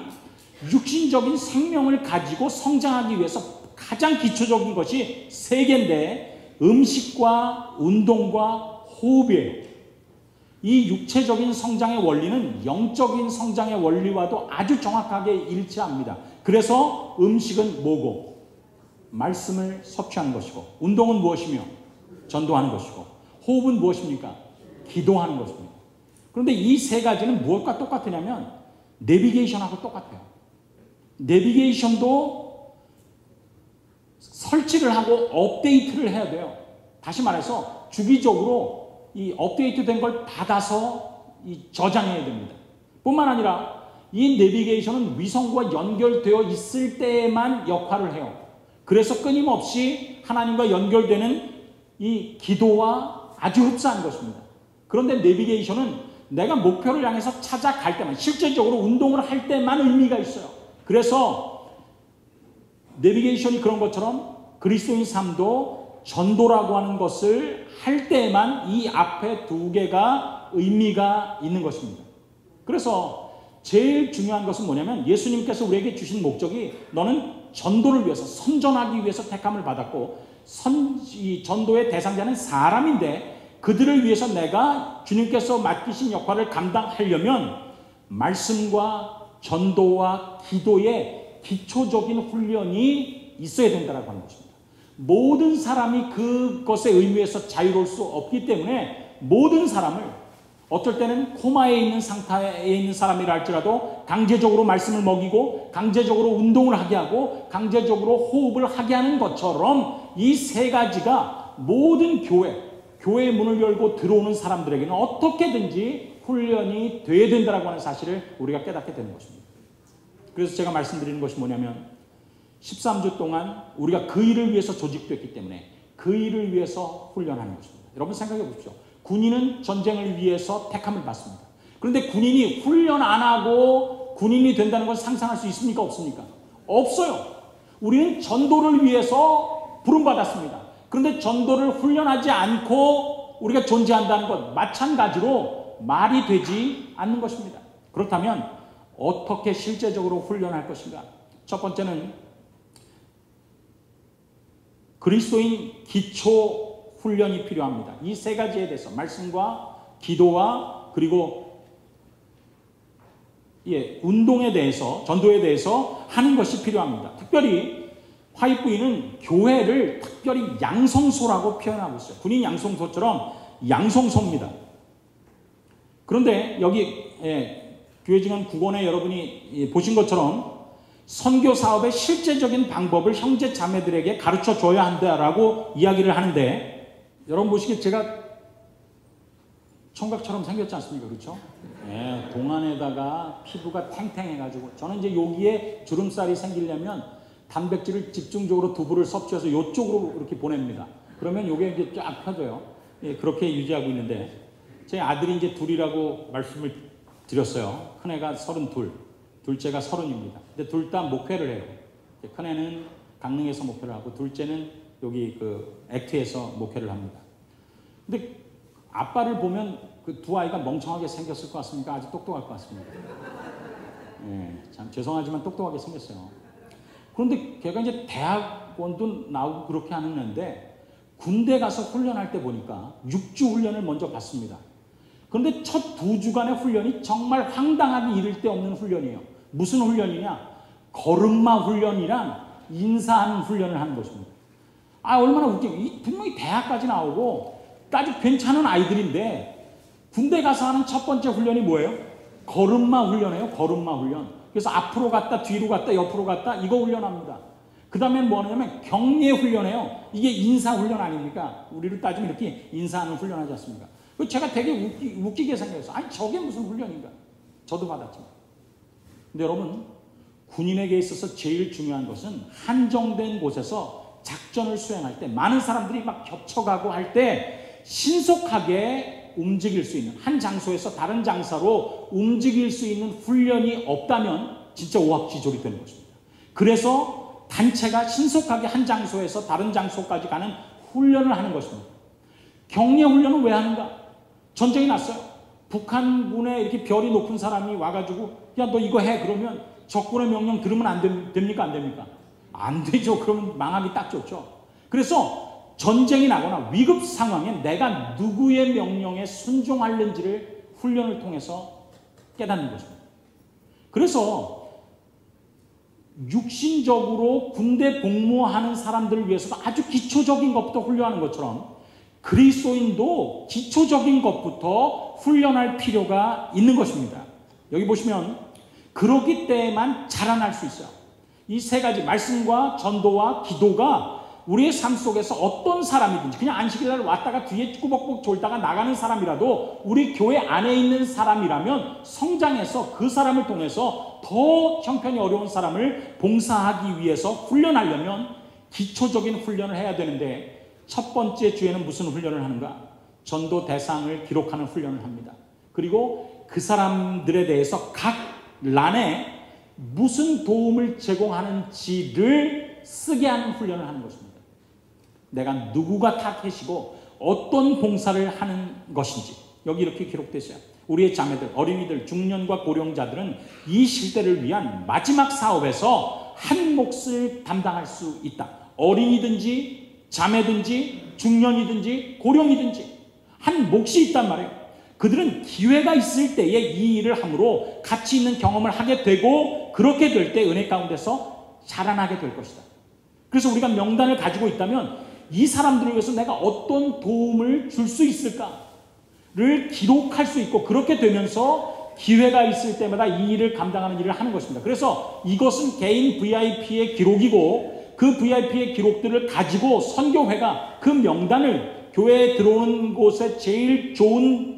육신적인 생명을 가지고 성장하기 위해서 가장 기초적인 것이 3개인데 음식과 운동과 호흡이에요. 이 육체적인 성장의 원리는 영적인 성장의 원리와도 아주 정확하게 일치합니다. 그래서 음식은 뭐고? 말씀을 섭취하는 것이고, 운동은 무엇이며? 전도하는 것이고, 호흡은 무엇입니까? 기도하는 것입니다. 그런데 이 3가지는 무엇과 똑같으냐면 내비게이션하고 똑같아요. 내비게이션도 설치를 하고 업데이트를 해야 돼요. 다시 말해서 주기적으로 이 업데이트된 걸 받아서 저장해야 됩니다. 뿐만 아니라 이 내비게이션은 위성과 연결되어 있을 때에만 역할을 해요. 그래서 끊임없이 하나님과 연결되는 이 기도와 아주 흡사한 것입니다. 그런데 내비게이션은 내가 목표를 향해서 찾아갈 때만, 실제적으로 운동을 할 때만 의미가 있어요. 그래서 내비게이션이 그런 것처럼 그리스도인 삶도 전도라고 하는 것을 할 때만 이 앞에 2개가 의미가 있는 것입니다. 그래서 제일 중요한 것은 뭐냐면 예수님께서 우리에게 주신 목적이 너는 전도를 위해서 선전하기 위해서 택함을 받았고 이 전도의 대상자는 사람인데 그들을 위해서 내가 주님께서 맡기신 역할을 감당하려면 말씀과 전도와 기도의 기초적인 훈련이 있어야 된다고 하는 것입니다. 모든 사람이 그것에 의미에서 자유로울 수 없기 때문에 모든 사람을 어떨 때는 코마에 있는 상태에 있는 사람이라 할지라도 강제적으로 말씀을 먹이고 강제적으로 운동을 하게 하고 강제적으로 호흡을 하게 하는 것처럼 이 3가지가 모든 교회의 문을 열고 들어오는 사람들에게는 어떻게든지 훈련이 돼야 된다고 하는 사실을 우리가 깨닫게 되는 것입니다. 그래서 제가 말씀드리는 것이 뭐냐면 13주 동안 우리가 그 일을 위해서 조직됐기 때문에 그 일을 위해서 훈련하는 것입니다. 여러분 생각해 보십시오. 군인은 전쟁을 위해서 택함을 받습니다. 그런데 군인이 훈련 안 하고 군인이 된다는 걸 상상할 수 있습니까? 없습니까? 없어요. 우리는 전도를 위해서 부름받았습니다. 그런데 전도를 훈련하지 않고 우리가 존재한다는 것 마찬가지로 말이 되지 않는 것입니다. 그렇다면 어떻게 실제적으로 훈련할 것인가? 첫 번째는 그리스도인 기초 훈련이 필요합니다. 이 3가지에 대해서 말씀과 기도와 그리고 운동에 대해서, 전도에 대해서 하는 것이 필요합니다. 특별히 화이트부인은 교회를 특별히 양성소라고 표현하고 있어요. 군인 양성소처럼 양성소입니다. 그런데 여기 교회 증언 9권에 여러분이 보신 것처럼 선교 사업의 실제적인 방법을 형제 자매들에게 가르쳐 줘야 한다라고 이야기를 하는데, 여러분 보시기에 제가 청각처럼 생겼지 않습니까? 그렇죠? 동안에다가 피부가 탱탱해가지고, 저는 이제 여기에 주름살이 생기려면 단백질을 집중적으로 두부를 섭취해서 이쪽으로 이렇게 보냅니다. 그러면 이게 이제 쫙 펴져요. 그렇게 유지하고 있는데, 제 아들이 이제 둘이라고 말씀을 드렸어요. 큰애가 32, 둘째가 30입니다. 근데 둘 다 목회를 해요. 큰애는 강릉에서 목회를 하고, 둘째는 여기 그 액트에서 목회를 합니다. 근데 아빠를 보면 그 두 아이가 멍청하게 생겼을 것 같습니까? 아주 똑똑할 것 같습니다. 참 죄송하지만 똑똑하게 생겼어요. 그런데 걔가 이제 대학원도 나오고 그렇게 하는데, 군대 가서 훈련할 때 보니까 6주 훈련을 먼저 받습니다. 그런데 첫 2주간의 훈련이 정말 황당하게 이를 데 없는 훈련이에요. 무슨 훈련이냐? 걸음마 훈련이랑 인사하는 훈련을 하는 것입니다. 얼마나 웃겨요. 분명히 대학까지 나오고 아주 괜찮은 아이들인데, 군대 가서 하는 첫 번째 훈련이 뭐예요? 걸음마 훈련이에요. 걸음마 훈련. 그래서 앞으로 갔다 뒤로 갔다 옆으로 갔다 이거 훈련합니다. 그 다음에 뭐 하냐면 경례 훈련이에요. 이게 인사 훈련 아닙니까? 우리로 따지면 이렇게 인사하는 훈련 하지 않습니까? 제가 되게 웃기게 생겼어요. 아니 저게 무슨 훈련인가? 저도 받았지만. 근데 여러분, 군인에게 있어서 제일 중요한 것은 한정된 곳에서 작전을 수행할 때, 많은 사람들이 막 겹쳐가고 할 때 신속하게 움직일 수 있는, 한 장소에서 다른 장소로 움직일 수 있는 훈련이 없다면 진짜 오합지졸이 되는 것입니다. 그래서 단체가 신속하게 한 장소에서 다른 장소까지 가는 훈련을 하는 것입니다. 경례 훈련은 왜 하는가? 전쟁이 났어요. 북한군에 이렇게 별이 높은 사람이 와가지고 야 너 이거 해 그러면 적군의 명령 들으면 안 됩니까? 안 됩니까? 안 되죠. 그러면 망하기 딱 좋죠. 그래서 전쟁이 나거나 위급 상황에 내가 누구의 명령에 순종하는지를 훈련을 통해서 깨닫는 것입니다. 그래서 육신적으로 군대 복무하는 사람들을 위해서도 아주 기초적인 것부터 훈련하는 것처럼 그리스도인도 기초적인 것부터 훈련할 필요가 있는 것입니다. 여기 보시면 그러기 때만 자라날 수 있어요. 이 세 가지 말씀과 전도와 기도가 우리의 삶 속에서 어떤 사람이든지, 그냥 안식일날 왔다가 뒤에 꾸벅꾸벅 졸다가 나가는 사람이라도 우리 교회 안에 있는 사람이라면 성장해서 그 사람을 통해서 더 형편이 어려운 사람을 봉사하기 위해서 훈련하려면 기초적인 훈련을 해야 되는데, 첫 번째 주에는 무슨 훈련을 하는가? 전도 대상을 기록하는 훈련을 합니다. 그리고 그 사람들에 대해서 각 란에 무슨 도움을 제공하는지를 쓰게 하는 훈련을 하는 것입니다. 내가 누구가 타겟이고 어떤 봉사를 하는 것인지 여기 이렇게 기록되어 있어요. 우리의 자매들, 어린이들, 중년과 고령자들은 이 시대를 위한 마지막 사업에서 한 몫을 담당할 수 있다. 어린이든지 자매든지 중년이든지 고령이든지 한 몫이 있단 말이에요. 그들은 기회가 있을 때에 이 일을 함으로 가치 있는 경험을 하게 되고, 그렇게 될 때 은혜 가운데서 자라나게 될 것이다. 그래서 우리가 명단을 가지고 있다면 이 사람들을 위해서 내가 어떤 도움을 줄 수 있을까를 기록할 수 있고, 그렇게 되면서 기회가 있을 때마다 이 일을 감당하는 일을 하는 것입니다. 그래서 이것은 개인 VIP의 기록이고, 그 VIP의 기록들을 가지고 선교회가 그 명단을 교회에 들어온 곳에 제일 좋은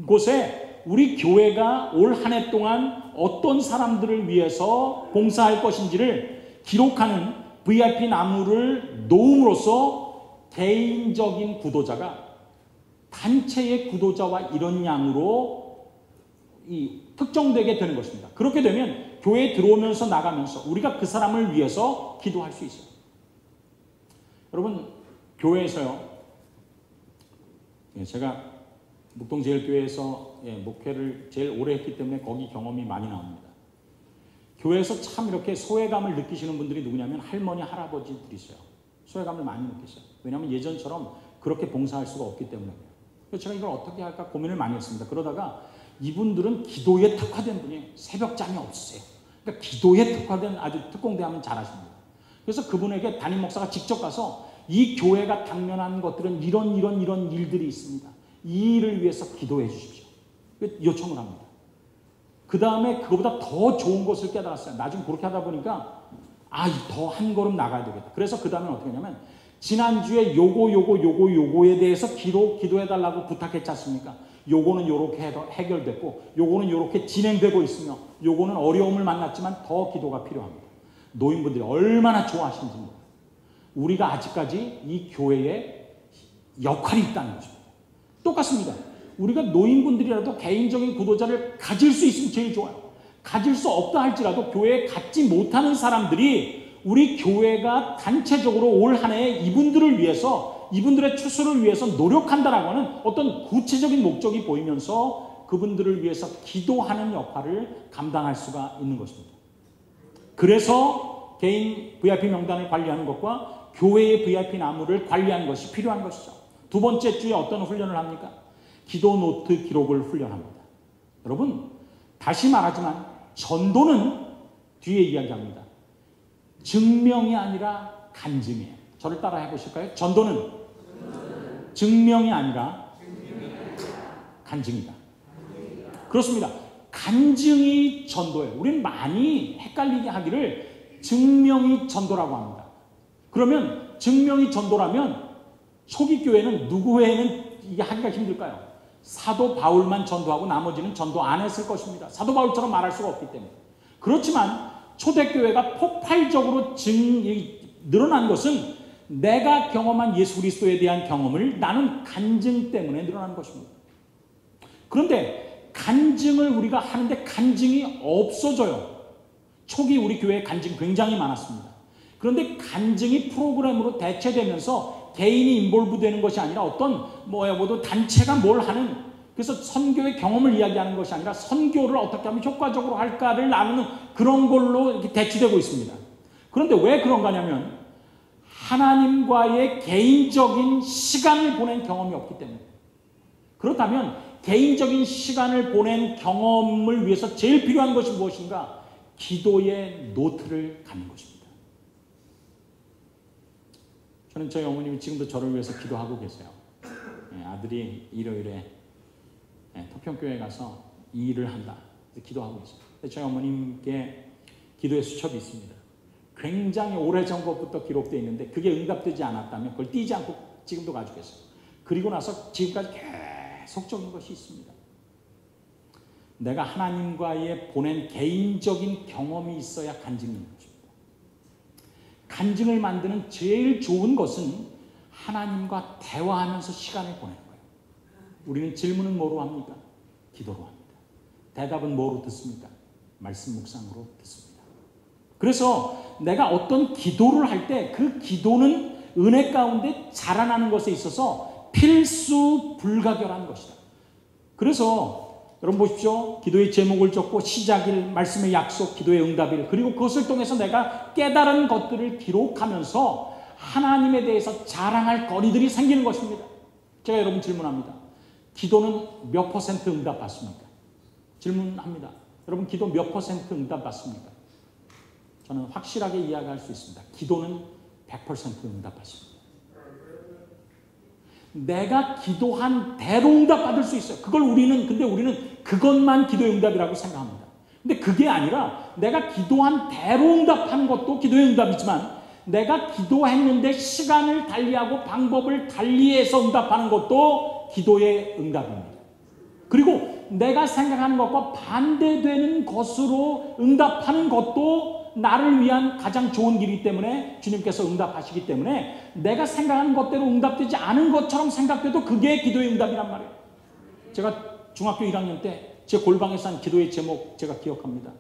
곳에 우리 교회가 올 한 해 동안 어떤 사람들을 위해서 봉사할 것인지를 기록하는 VIP 나무를 놓음으로써 개인적인 구도자가 단체의 구도자와 이런 양으로 특정되게 되는 것입니다. 그렇게 되면 교회에 들어오면서 나가면서 우리가 그 사람을 위해서 기도할 수 있어요. 여러분, 교회에서요, 제가 묵동제일교회에서 목회를 제일 오래 했기 때문에 거기 경험이 많이 나옵니다. 교회에서 참 이렇게 소외감을 느끼시는 분들이 누구냐면 할머니, 할아버지들이세요. 소외감을 많이 느끼세요. 왜냐하면 예전처럼 그렇게 봉사할 수가 없기 때문에. 그래서 제가 이걸 어떻게 할까 고민을 많이 했습니다. 그러다가 이분들은 기도에 특화된 분이에요. 새벽잠이 없으세요. 그러니까 기도에 특화된 아주 특공대하면 잘하십니다. 그래서 그분에게 담임 목사가 직접 가서 이 교회가 당면한 것들은 이런 일들이 있습니다. 이 일을 위해서 기도해 주십시오. 요청을 합니다. 그 다음에 그거보다 더 좋은 것을 깨달았어요. 나중에 그렇게 하다 보니까 더 한 걸음 나가야 되겠다. 그래서 그 다음에 어떻게 하냐면 지난주에 요거에 대해서 기도해달라고 부탁했지 않습니까? 요거는 요렇게 해결됐고 요거는 요렇게 진행되고 있으며 요거는 어려움을 만났지만 더 기도가 필요합니다. 노인분들이 얼마나 좋아하시는지 몰라요. 우리가 아직까지 이 교회에 역할이 있다는 것입니다. 똑같습니다. 우리가 노인분들이라도 개인적인 구도자를 가질 수 있으면 제일 좋아요. 가질 수 없다 할지라도 교회에 갖지 못하는 사람들이 우리 교회가 단체적으로 올 한 해에 이분들을 위해서, 이분들의 추수를 위해서 노력한다라고 하는 어떤 구체적인 목적이 보이면서 그분들을 위해서 기도하는 역할을 감당할 수가 있는 것입니다. 그래서 개인 VIP 명단을 관리하는 것과 교회의 VIP 나무를 관리하는 것이 필요한 것이죠. 두 번째 주에 어떤 훈련을 합니까? 기도 노트 기록을 훈련합니다. 여러분, 다시 말하지만 전도는 뒤에 이야기합니다. 증명이 아니라 간증이에요. 저를 따라 해보실까요? 전도는 증명이 아니라 간증이다. 그렇습니다. 간증이 전도예요. 우리는 많이 헷갈리게 하기를 증명이 전도라고 합니다. 그러면 증명이 전도라면 초기교회는 누구 외에는 이게 하기가 힘들까요? 사도 바울만 전도하고 나머지는 전도 안 했을 것입니다. 사도 바울처럼 말할 수가 없기 때문에. 그렇지만 초대교회가 폭발적으로 늘어난 것은 내가 경험한 예수 그리스도에 대한 경험을 나눈 간증 때문에 늘어난 것입니다. 그런데 간증을 우리가 하는데 간증이 없어져요. 초기 우리 교회에 간증 굉장히 많았습니다. 그런데 간증이 프로그램으로 대체되면서 개인이 인볼브 되는 것이 아니라 어떤 단체가 뭘 하는, 그래서 선교의 경험을 이야기하는 것이 아니라 선교를 어떻게 하면 효과적으로 할까를 나누는 그런 걸로 이렇게 대치되고 있습니다. 그런데 왜 그런가 하냐면 하나님과의 개인적인 시간을 보낸 경험이 없기 때문에. 그렇다면 개인적인 시간을 보낸 경험을 위해서 제일 필요한 것이 무엇인가? 기도의 노트를 갖는 것입니다. 저는 저희 어머님이 지금도 저를 위해서 기도하고 계세요. 아들이 일요일에 토평교회에 가서 이 일을 한다. 기도하고 있어요. 저희 어머님께 기도의 수첩이 있습니다. 굉장히 오래전 것부터 기록되어 있는데 그게 응답되지 않았다면 그걸 띄지 않고 지금도 가지고 있어요. 그리고 나서 지금까지 계속적인 것이 있습니다. 내가 하나님과의 보낸 개인적인 경험이 있어야 간증이 있는 것입니다. 간증을 만드는 제일 좋은 것은 하나님과 대화하면서 시간을 보내는 거예요. 우리는 질문은 뭐로 합니까? 기도로 합니다. 대답은 뭐로 듣습니까? 말씀 묵상으로 듣습니다. 그래서 내가 어떤 기도를 할 때 그 기도는 은혜 가운데 자라나는 것에 있어서 필수 불가결한 것이다. 그래서 여러분 보십시오. 기도의 제목을 적고 시작일, 말씀의 약속, 기도의 응답일, 그리고 그것을 통해서 내가 깨달은 것들을 기록하면서 하나님에 대해서 자랑할 거리들이 생기는 것입니다. 제가 여러분 질문합니다. 기도는 몇 퍼센트 응답 받습니까? 질문합니다. 여러분 기도 몇 퍼센트 응답 받습니까? 저는 확실하게 이야기할 수 있습니다. 기도는 100% 응답 받습니다. 내가 기도한 대로 응답 받을 수 있어요. 근데 우리는 그것만 기도의 응답이라고 생각합니다. 근데 그게 아니라 내가 기도한 대로 응답하는 것도 기도의 응답이지만 내가 기도했는데 시간을 달리하고 방법을 달리해서 응답하는 것도 기도의 응답입니다. 그리고 내가 생각하는 것과 반대되는 것으로 응답하는 것도 나를 위한 가장 좋은 길이기 때문에 주님께서 응답하시기 때문에 내가 생각하는 것대로 응답되지 않은 것처럼 생각돼도 그게 기도의 응답이란 말이에요. 제가 중학교 1학년 때 제 골방에서 한 기도의 제목 제가 기억합니다.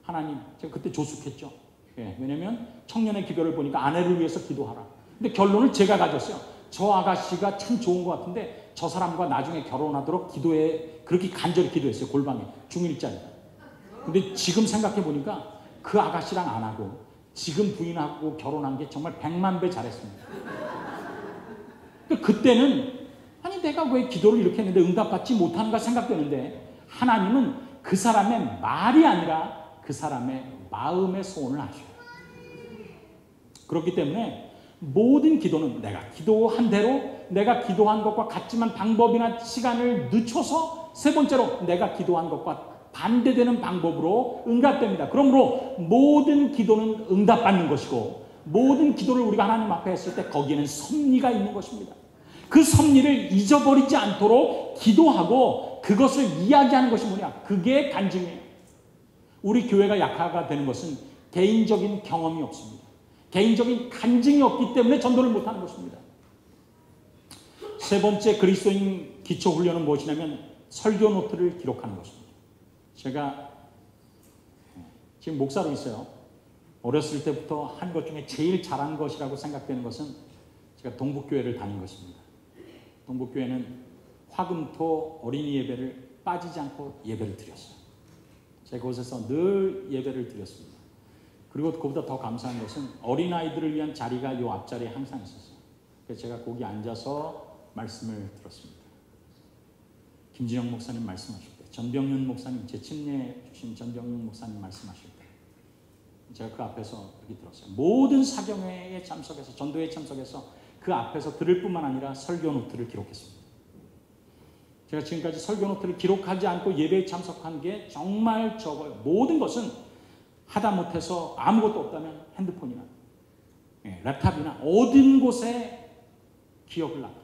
하나님, 제가 그때 조숙했죠. 왜냐면 청년의 기도를 보니까 아내를 위해서 기도하라. 근데 결론을 제가 가졌어요. 저 아가씨가 참 좋은 것 같은데 저 사람과 나중에 결혼하도록 그렇게 간절히 기도했어요. 골방에 중1짜리가. 근데 지금 생각해 보니까 그 아가씨랑 안 하고 지금 부인하고 결혼한 게 정말 100만 배 잘했습니다. 그때는 아니 내가 왜 기도를 이렇게 했는데 응답받지 못하는가 생각되는데 하나님은 그 사람의 말이 아니라 그 사람의 마음의 소원을 아셔요. 그렇기 때문에 모든 기도는 내가 기도한 대로, 내가 기도한 것과 같지만 방법이나 시간을 늦춰서, 세 번째로 내가 기도한 것과 반대되는 방법으로 응답됩니다. 그러므로 모든 기도는 응답받는 것이고, 모든 기도를 우리가 하나님 앞에 했을 때 거기에는 섭리가 있는 것입니다. 그 섭리를 잊어버리지 않도록 기도하고 그것을 이야기하는 것이 뭐냐? 그게 간증이에요. 우리 교회가 약화가 되는 것은 개인적인 경험이 없습니다. 개인적인 간증이 없기 때문에 전도를 못하는 것입니다. 세 번째 그리스도인 기초훈련은 무엇이냐면 설교 노트를 기록하는 것입니다. 제가 지금 목사로 있어요. 어렸을 때부터 한 것 중에 제일 잘한 것이라고 생각되는 것은 제가 동북교회를 다닌 것입니다. 동북교회는 화금토 어린이 예배를 빠지지 않고 예배를 드렸어요. 제가 그곳에서 늘 예배를 드렸습니다. 그리고 그보다 더 감사한 것은 어린아이들을 위한 자리가 이 앞자리에 항상 있었어요. 그래서 제가 거기 앉아서 말씀을 들었습니다. 김진영 목사님 말씀하실 때, 전병윤 목사님, 제 침례 주신 전병윤 목사님 말씀하실 때 제가 그 앞에서 여기 들었어요. 모든 사경회에 참석해서, 전도회에 참석해서 그 앞에서 들을 뿐만 아니라 설교 노트를 기록했습니다. 제가 지금까지 설교 노트를 기록하지 않고 예배에 참석한 게 정말 적어요. 모든 것은 하다못해서 아무것도 없다면 핸드폰이나 랩탑이나 어딘 곳에 기억을 납니다.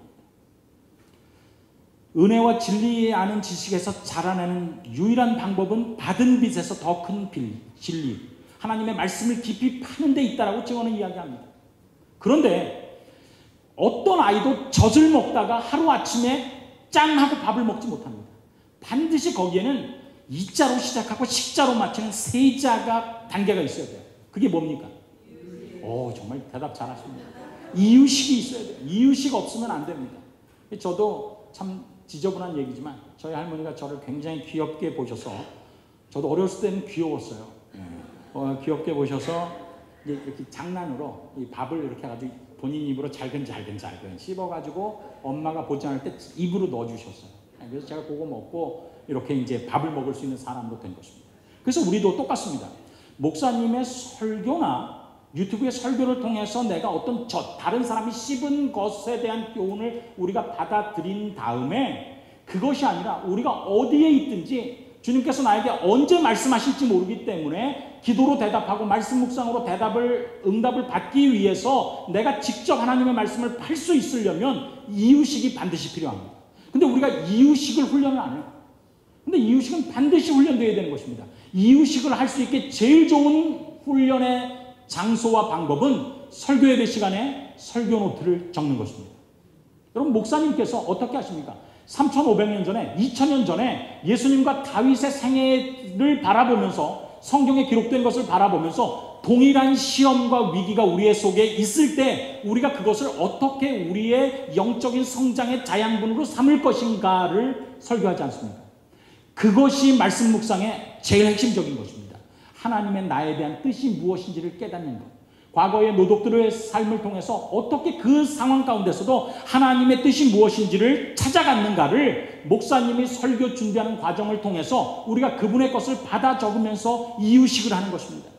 은혜와 진리에 아는 지식에서 자라내는 유일한 방법은 받은 빚에서 더 큰 진리, 하나님의 말씀을 깊이 파는 데 있다라고 저는 이야기합니다. 그런데 어떤 아이도 젖을 먹다가 하루아침에 짠 하고 밥을 먹지 못합니다. 반드시 거기에는 이자로 시작하고 식자로 마치는 세자가 단계가 있어야 돼요. 그게 뭡니까? 오, 정말 대답 잘하십니다. 이유식이 있어야 돼요. 이유식 없으면 안 됩니다. 저도 참 지저분한 얘기지만 저희 할머니가 저를 굉장히 귀엽게 보셔서, 저도 어렸을 때는 귀여웠어요. 귀엽게 보셔서 이렇게 장난으로 이 밥을 이렇게 해가지고 본인 입으로 잘근 씹어가지고 엄마가 보지 않을 때 입으로 넣어주셨어요. 그래서 제가 그거 먹고 이렇게 이제 밥을 먹을 수 있는 사람도 된 것입니다. 그래서 우리도 똑같습니다. 목사님의 설교나 유튜브의 설교를 통해서 내가 어떤 다른 사람이 씹은 것에 대한 교훈을 우리가 받아들인 다음에, 그것이 아니라 우리가 어디에 있든지 주님께서 나에게 언제 말씀하실지 모르기 때문에 기도로 대답하고 말씀 묵상으로 응답을 받기 위해서 내가 직접 하나님의 말씀을 팔 수 있으려면 이유식이 반드시 필요합니다. 근데 우리가 이유식을 훈련을 안 해요. 근데 이유식은 반드시 훈련되어야 되는 것입니다. 이유식을 할 수 있게 제일 좋은 훈련의 장소와 방법은 설교예배 시간에 설교 노트를 적는 것입니다. 여러분, 목사님께서 어떻게 하십니까? 3,500년 전에, 2,000년 전에 예수님과 다윗의 생애를 바라보면서, 성경에 기록된 것을 바라보면서 동일한 시험과 위기가 우리의 속에 있을 때 우리가 그것을 어떻게 우리의 영적인 성장의 자양분으로 삼을 것인가를 설교하지 않습니까? 그것이 말씀 묵상의 제일 핵심적인 것입니다. 하나님의 나에 대한 뜻이 무엇인지를 깨닫는 것. 과거의 노독들의 삶을 통해서 어떻게 그 상황 가운데서도 하나님의 뜻이 무엇인지를 찾아갔는가를 목사님이 설교 준비하는 과정을 통해서 우리가 그분의 것을 받아 적으면서 이유식을 하는 것입니다.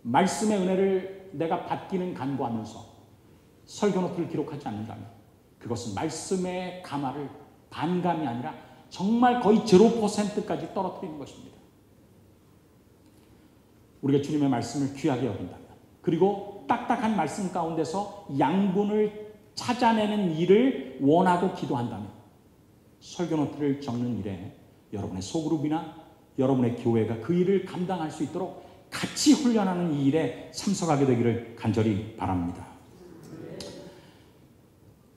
말씀의 은혜를 내가 받기는 간구하면서 설교 노트를 기록하지 않는다면 그것은 말씀의 감화를 반감이 아니라 정말 거의 0%까지 떨어뜨리는 것입니다. 우리가 주님의 말씀을 귀하게 여긴다면, 그리고 딱딱한 말씀 가운데서 양분을 찾아내는 일을 원하고 기도한다면 설교 노트를 적는 일에 여러분의 소그룹이나 여러분의 교회가 그 일을 감당할 수 있도록 같이 훈련하는 이 일에 참석하게 되기를 간절히 바랍니다.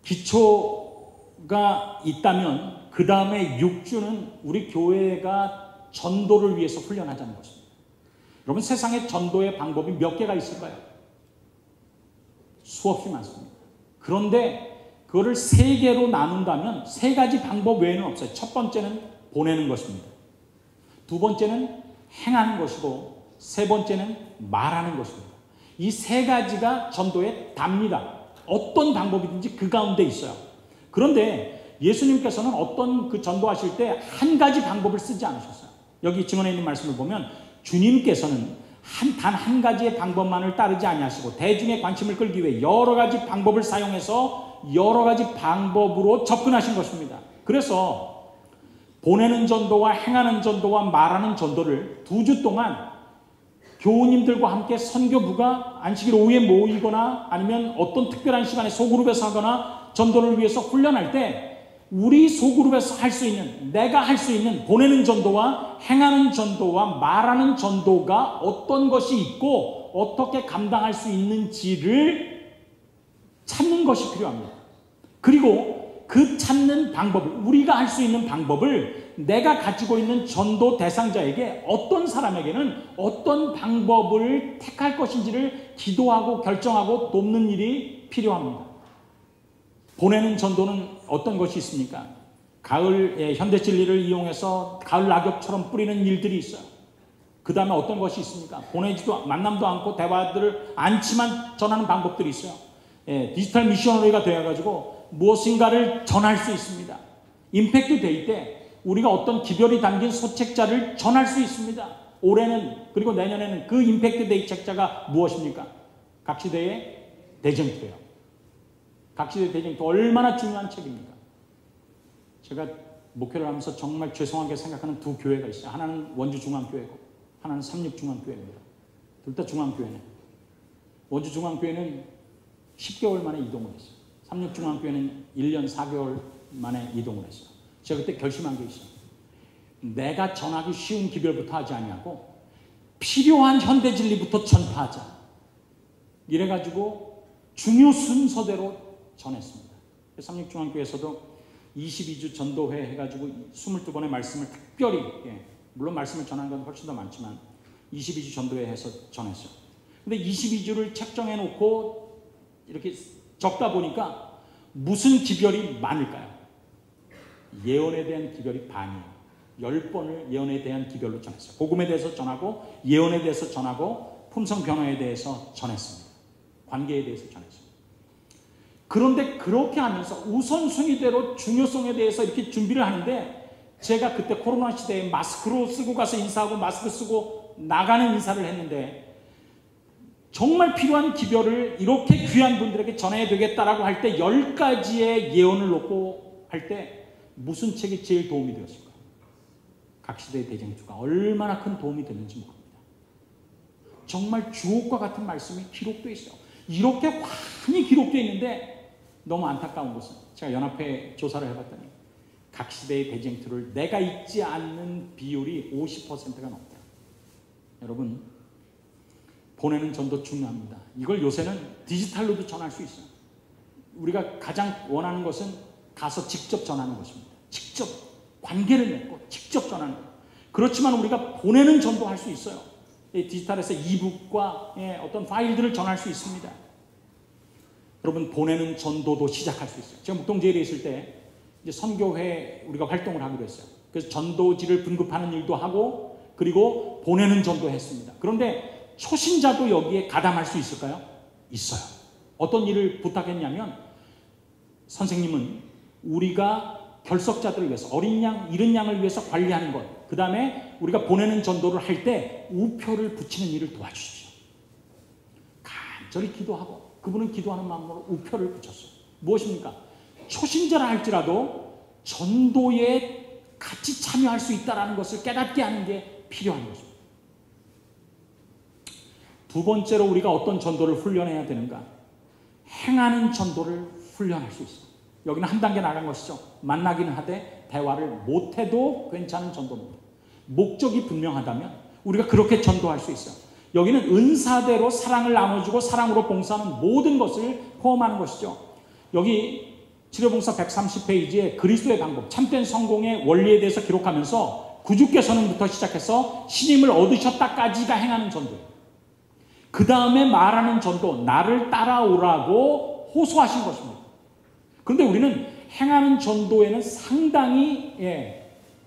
기초가 있다면 그 다음에 6주는 우리 교회가 전도를 위해서 훈련하자는 것입니다. 여러분, 세상에 전도의 방법이 몇 개가 있을까요? 수없이 많습니다. 그런데 그거를 3개로 나눈다면 3가지 방법 외에는 없어요. 첫 번째는 보내는 것입니다. 두 번째는 행하는 것이고, 세 번째는 말하는 것입니다. 이 3가지가 전도의 답니다. 어떤 방법이든지 그 가운데 있어요. 그런데 예수님께서는 어떤 그 전도하실 때 한 가지 방법을 쓰지 않으셨어요. 여기 증언에 있는 말씀을 보면 주님께서는 단 한 가지의 방법만을 따르지 아니하시고 대중의 관심을 끌기 위해 여러 가지 방법을 사용해서 여러 가지 방법으로 접근하신 것입니다. 그래서 보내는 전도와 행하는 전도와 말하는 전도를 2주 동안 교우님들과 함께 선교부가 안식일 오후에 모이거나 아니면 어떤 특별한 시간에 소그룹에서 하거나 전도를 위해서 훈련할 때 우리 소그룹에서 할 수 있는, 내가 할 수 있는 보내는 전도와 행하는 전도와 말하는 전도가 어떤 것이 있고 어떻게 감당할 수 있는지를 찾는 것이 필요합니다. 그리고 그 찾는 방법을, 우리가 할 수 있는 방법을 내가 가지고 있는 전도 대상자에게 어떤 사람에게는 어떤 방법을 택할 것인지를 기도하고 결정하고 돕는 일이 필요합니다. 보내는 전도는 어떤 것이 있습니까? 가을 현대진리를 이용해서 가을 낙엽처럼 뿌리는 일들이 있어요. 그 다음에 어떤 것이 있습니까? 보내지도 만남도 않고 대화들을 않지만 전하는 방법들이 있어요. 디지털 미셔너리가 되어가지고 무엇인가를 전할 수 있습니다. 임팩트 데이 때 우리가 어떤 기별이 담긴 소책자를 전할 수 있습니다. 올해는 그리고 내년에는 그 임팩트 데이 책자가 무엇입니까? 각시대의 대쟁투예요. 각시대 대쟁투 얼마나 중요한 책입니까? 제가 목회를 하면서 정말 죄송하게 생각하는 2 교회가 있어요. 하나는 원주중앙교회고 하나는 삼육중앙교회입니다. 둘 다 중앙교회네. 원주중앙교회는 10개월 만에 이동을 했어요. 삼육중앙교회는 1년 4개월 만에 이동을 했어요. 제가 그때 결심한 게 있어요. 내가 전하기 쉬운 기별부터 하지 아니하고 필요한 현대진리부터 전파하자. 이래가지고 중요 순서대로 전했습니다. 삼육중앙교회에서도 22주 전도회 해가지고 22번의 말씀을 특별히, 물론 말씀을 전하는 건 훨씬 더 많지만 22주 전도회 해서 전했어요. 근데 22주를 책정해 놓고 이렇게 적다 보니까 무슨 기별이 많을까요? 예언에 대한 기별이 반이에요. 10번을 예언에 대한 기별로 전했어요. 복음에 대해서 전하고 예언에 대해서 전하고 품성 변화에 대해서 전했습니다. 관계에 대해서 전했습니다. 그런데 그렇게 하면서 우선순위대로 중요성에 대해서 이렇게 준비를 하는데 제가 그때 코로나 시대에 마스크로 쓰고 가서 인사하고 마스크 쓰고 나가는 인사를 했는데 정말 필요한 기별을 이렇게 귀한 분들에게 전해야 되겠다라고 할 때 10가지의 예언을 놓고 할 때 무슨 책이 제일 도움이 되었을까요? 각시대의 대쟁투가 얼마나 큰 도움이 됐는지 모릅니다. 정말 주옥과 같은 말씀이 기록되어 있어요. 이렇게 많이 기록되어 있는데 너무 안타까운 것은 제가 연합회 조사를 해봤더니 각 시대의 대쟁투를 내가 읽지 않는 비율이 50%가 넘대요. 여러분, 보내는 전도 중요합니다. 이걸 요새는 디지털로도 전할 수 있어요. 우리가 가장 원하는 것은 가서 직접 전하는 것입니다. 직접 관계를 맺고 직접 전하는 것. 그렇지만 우리가 보내는 전도 할 수 있어요. 디지털에서 이북과 어떤 파일들을 전할 수 있습니다. 여러분, 보내는 전도도 시작할 수 있어요. 제가 묵동제일에 있을 때 이제 선교회 우리가 활동을 하기로 했어요. 그래서 전도지를 분급하는 일도 하고 그리고 보내는 전도 했습니다. 그런데 초신자도 여기에 가담할 수 있을까요? 있어요. 어떤 일을 부탁했냐면 선생님은 우리가 결석자들을 위해서 어린 양, 잃은 양을 위해서 관리하는 것, 그 다음에 우리가 보내는 전도를 할 때 우표를 붙이는 일을 도와주십시오. 간절히 기도하고 그분은 기도하는 마음으로 우표를 붙였어요. 무엇입니까? 초신자라 할지라도 전도에 같이 참여할 수 있다는 것을 깨닫게 하는 게 필요한 것입니다. 2번째로 우리가 어떤 전도를 훈련해야 되는가? 행하는 전도를 훈련할 수 있어요. 여기는 한 단계 나간 것이죠. 만나기는 하되 대화를 못해도 괜찮은 전도입니다. 목적이 분명하다면 우리가 그렇게 전도할 수 있어요. 여기는 은사대로 사랑을 나눠주고 사랑으로 봉사하는 모든 것을 포함하는 것이죠. 여기 치료봉사 130페이지에 그리스도의 방법, 참된 성공의 원리에 대해서 기록하면서 구주께서는부터 시작해서 신임을 얻으셨다까지가 행하는 전도예요. 그 다음에 말하는 전도, 나를 따라오라고 호소하신 것입니다. 그런데 우리는 행하는 전도에는 상당히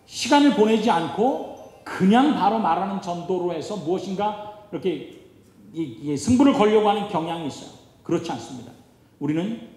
시간을 보내지 않고 그냥 바로 말하는 전도로 해서 무엇인가 이렇게 승부를 걸려고 하는 경향이 있어요. 그렇지 않습니다. 우리는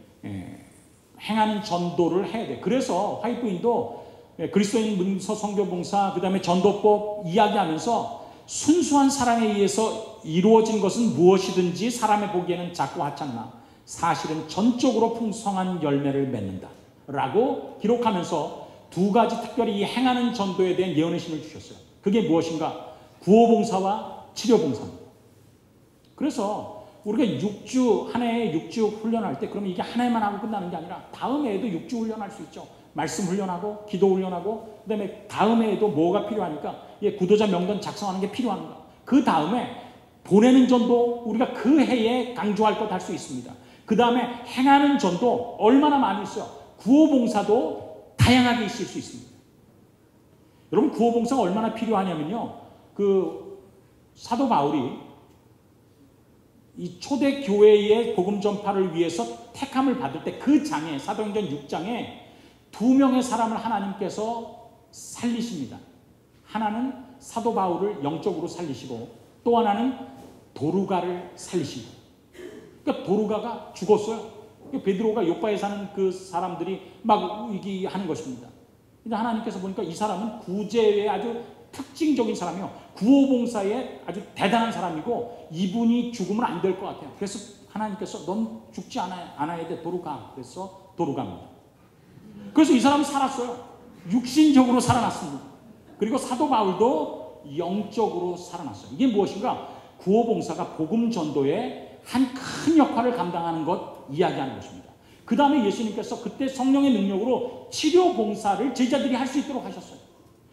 행하는 전도를 해야 돼. 그래서 화이트인도 그리스도인 문서 선교봉사 그다음에 전도법 이야기하면서 순수한 사랑에 의해서 이루어진 것은 무엇이든지 사람의 보기에는 작고 하찮나 사실은 전적으로 풍성한 열매를 맺는다 라고 기록하면서 두 가지 특별히 이 행하는 전도에 대한 예언의 신을 주셨어요. 그게 무엇인가? 구호봉사와 치료봉사입니다. 그래서 우리가 한 해에 6주 훈련할 때 그러면 이게 한 해만 하고 끝나는 게 아니라 다음 해에도 6주 훈련할 수 있죠. 말씀 훈련하고 기도 훈련하고 그다음에 다음 해에도 뭐가 필요하니까 구도자 명단 작성하는 게 필요한가. 그 다음에 보내는 전도 우리가 그 해에 강조할 것 할 수 있습니다. 그 다음에 행하는 전도 얼마나 많이 있어요. 구호봉사도 다양하게 있을 수 있습니다. 여러분 구호봉사가 얼마나 필요하냐면요. 사도 바울이 이 초대 교회의 복음 전파를 위해서 택함을 받을 때 그 장에 사도행전 6장에 두 명의 사람을 하나님께서 살리십니다. 하나는 사도 바울을 영적으로 살리시고 또 하나는 도루가를 살리시고 그러니까 도루가가 죽었어요. 베드로가 요파에 사는 그 사람들이 막 얘기하는 것입니다. 근데 하나님께서 보니까 이 사람은 구제의 아주 특징적인 사람이요. 구호봉사에 아주 대단한 사람이고 이분이 죽으면 안 될 것 같아요. 그래서 하나님께서 넌 죽지 않아야 돼. 도루가. 그래서 도루가입니다. 그래서 이 사람은 살았어요. 육신적으로 살아났습니다. 그리고 사도 바울도 영적으로 살아났어요. 이게 무엇인가? 구호봉사가 복음 전도에 한 큰 역할을 감당하는 것 이야기하는 것입니다. 그 다음에 예수님께서 그때 성령의 능력으로 치료봉사를 제자들이 할 수 있도록 하셨어요.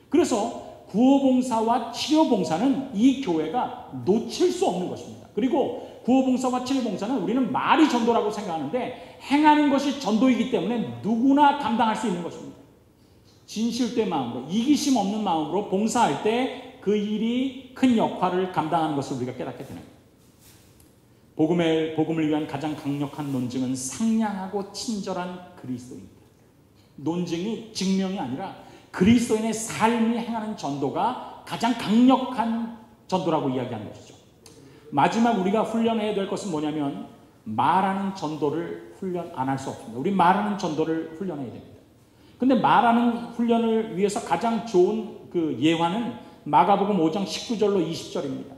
그래서 구호봉사와 치료봉사는 이 교회가 놓칠 수 없는 것입니다. 그리고 구호봉사와 치료봉사는 우리는 말이 전도라고 생각하는데 행하는 것이 전도이기 때문에 누구나 감당할 수 있는 것입니다. 진실된 마음으로 이기심 없는 마음으로 봉사할 때 그 일이 큰 역할을 감당하는 것을 우리가 깨닫게 되는 거예요. 복음을 위한 가장 강력한 논증은 상냥하고 친절한 그리스도입니다. 논증이 증명이 아니라 그리스도인의 삶이 행하는 전도가 가장 강력한 전도라고 이야기하는 것이죠. 마지막 우리가 훈련해야 될 것은 뭐냐면 말하는 전도를 훈련 안 할 수 없습니다. 우리 말하는 전도를 훈련해야 됩니다. 근데 말하는 훈련을 위해서 가장 좋은 그 예화는 마가복음 5장 19절로 20절입니다.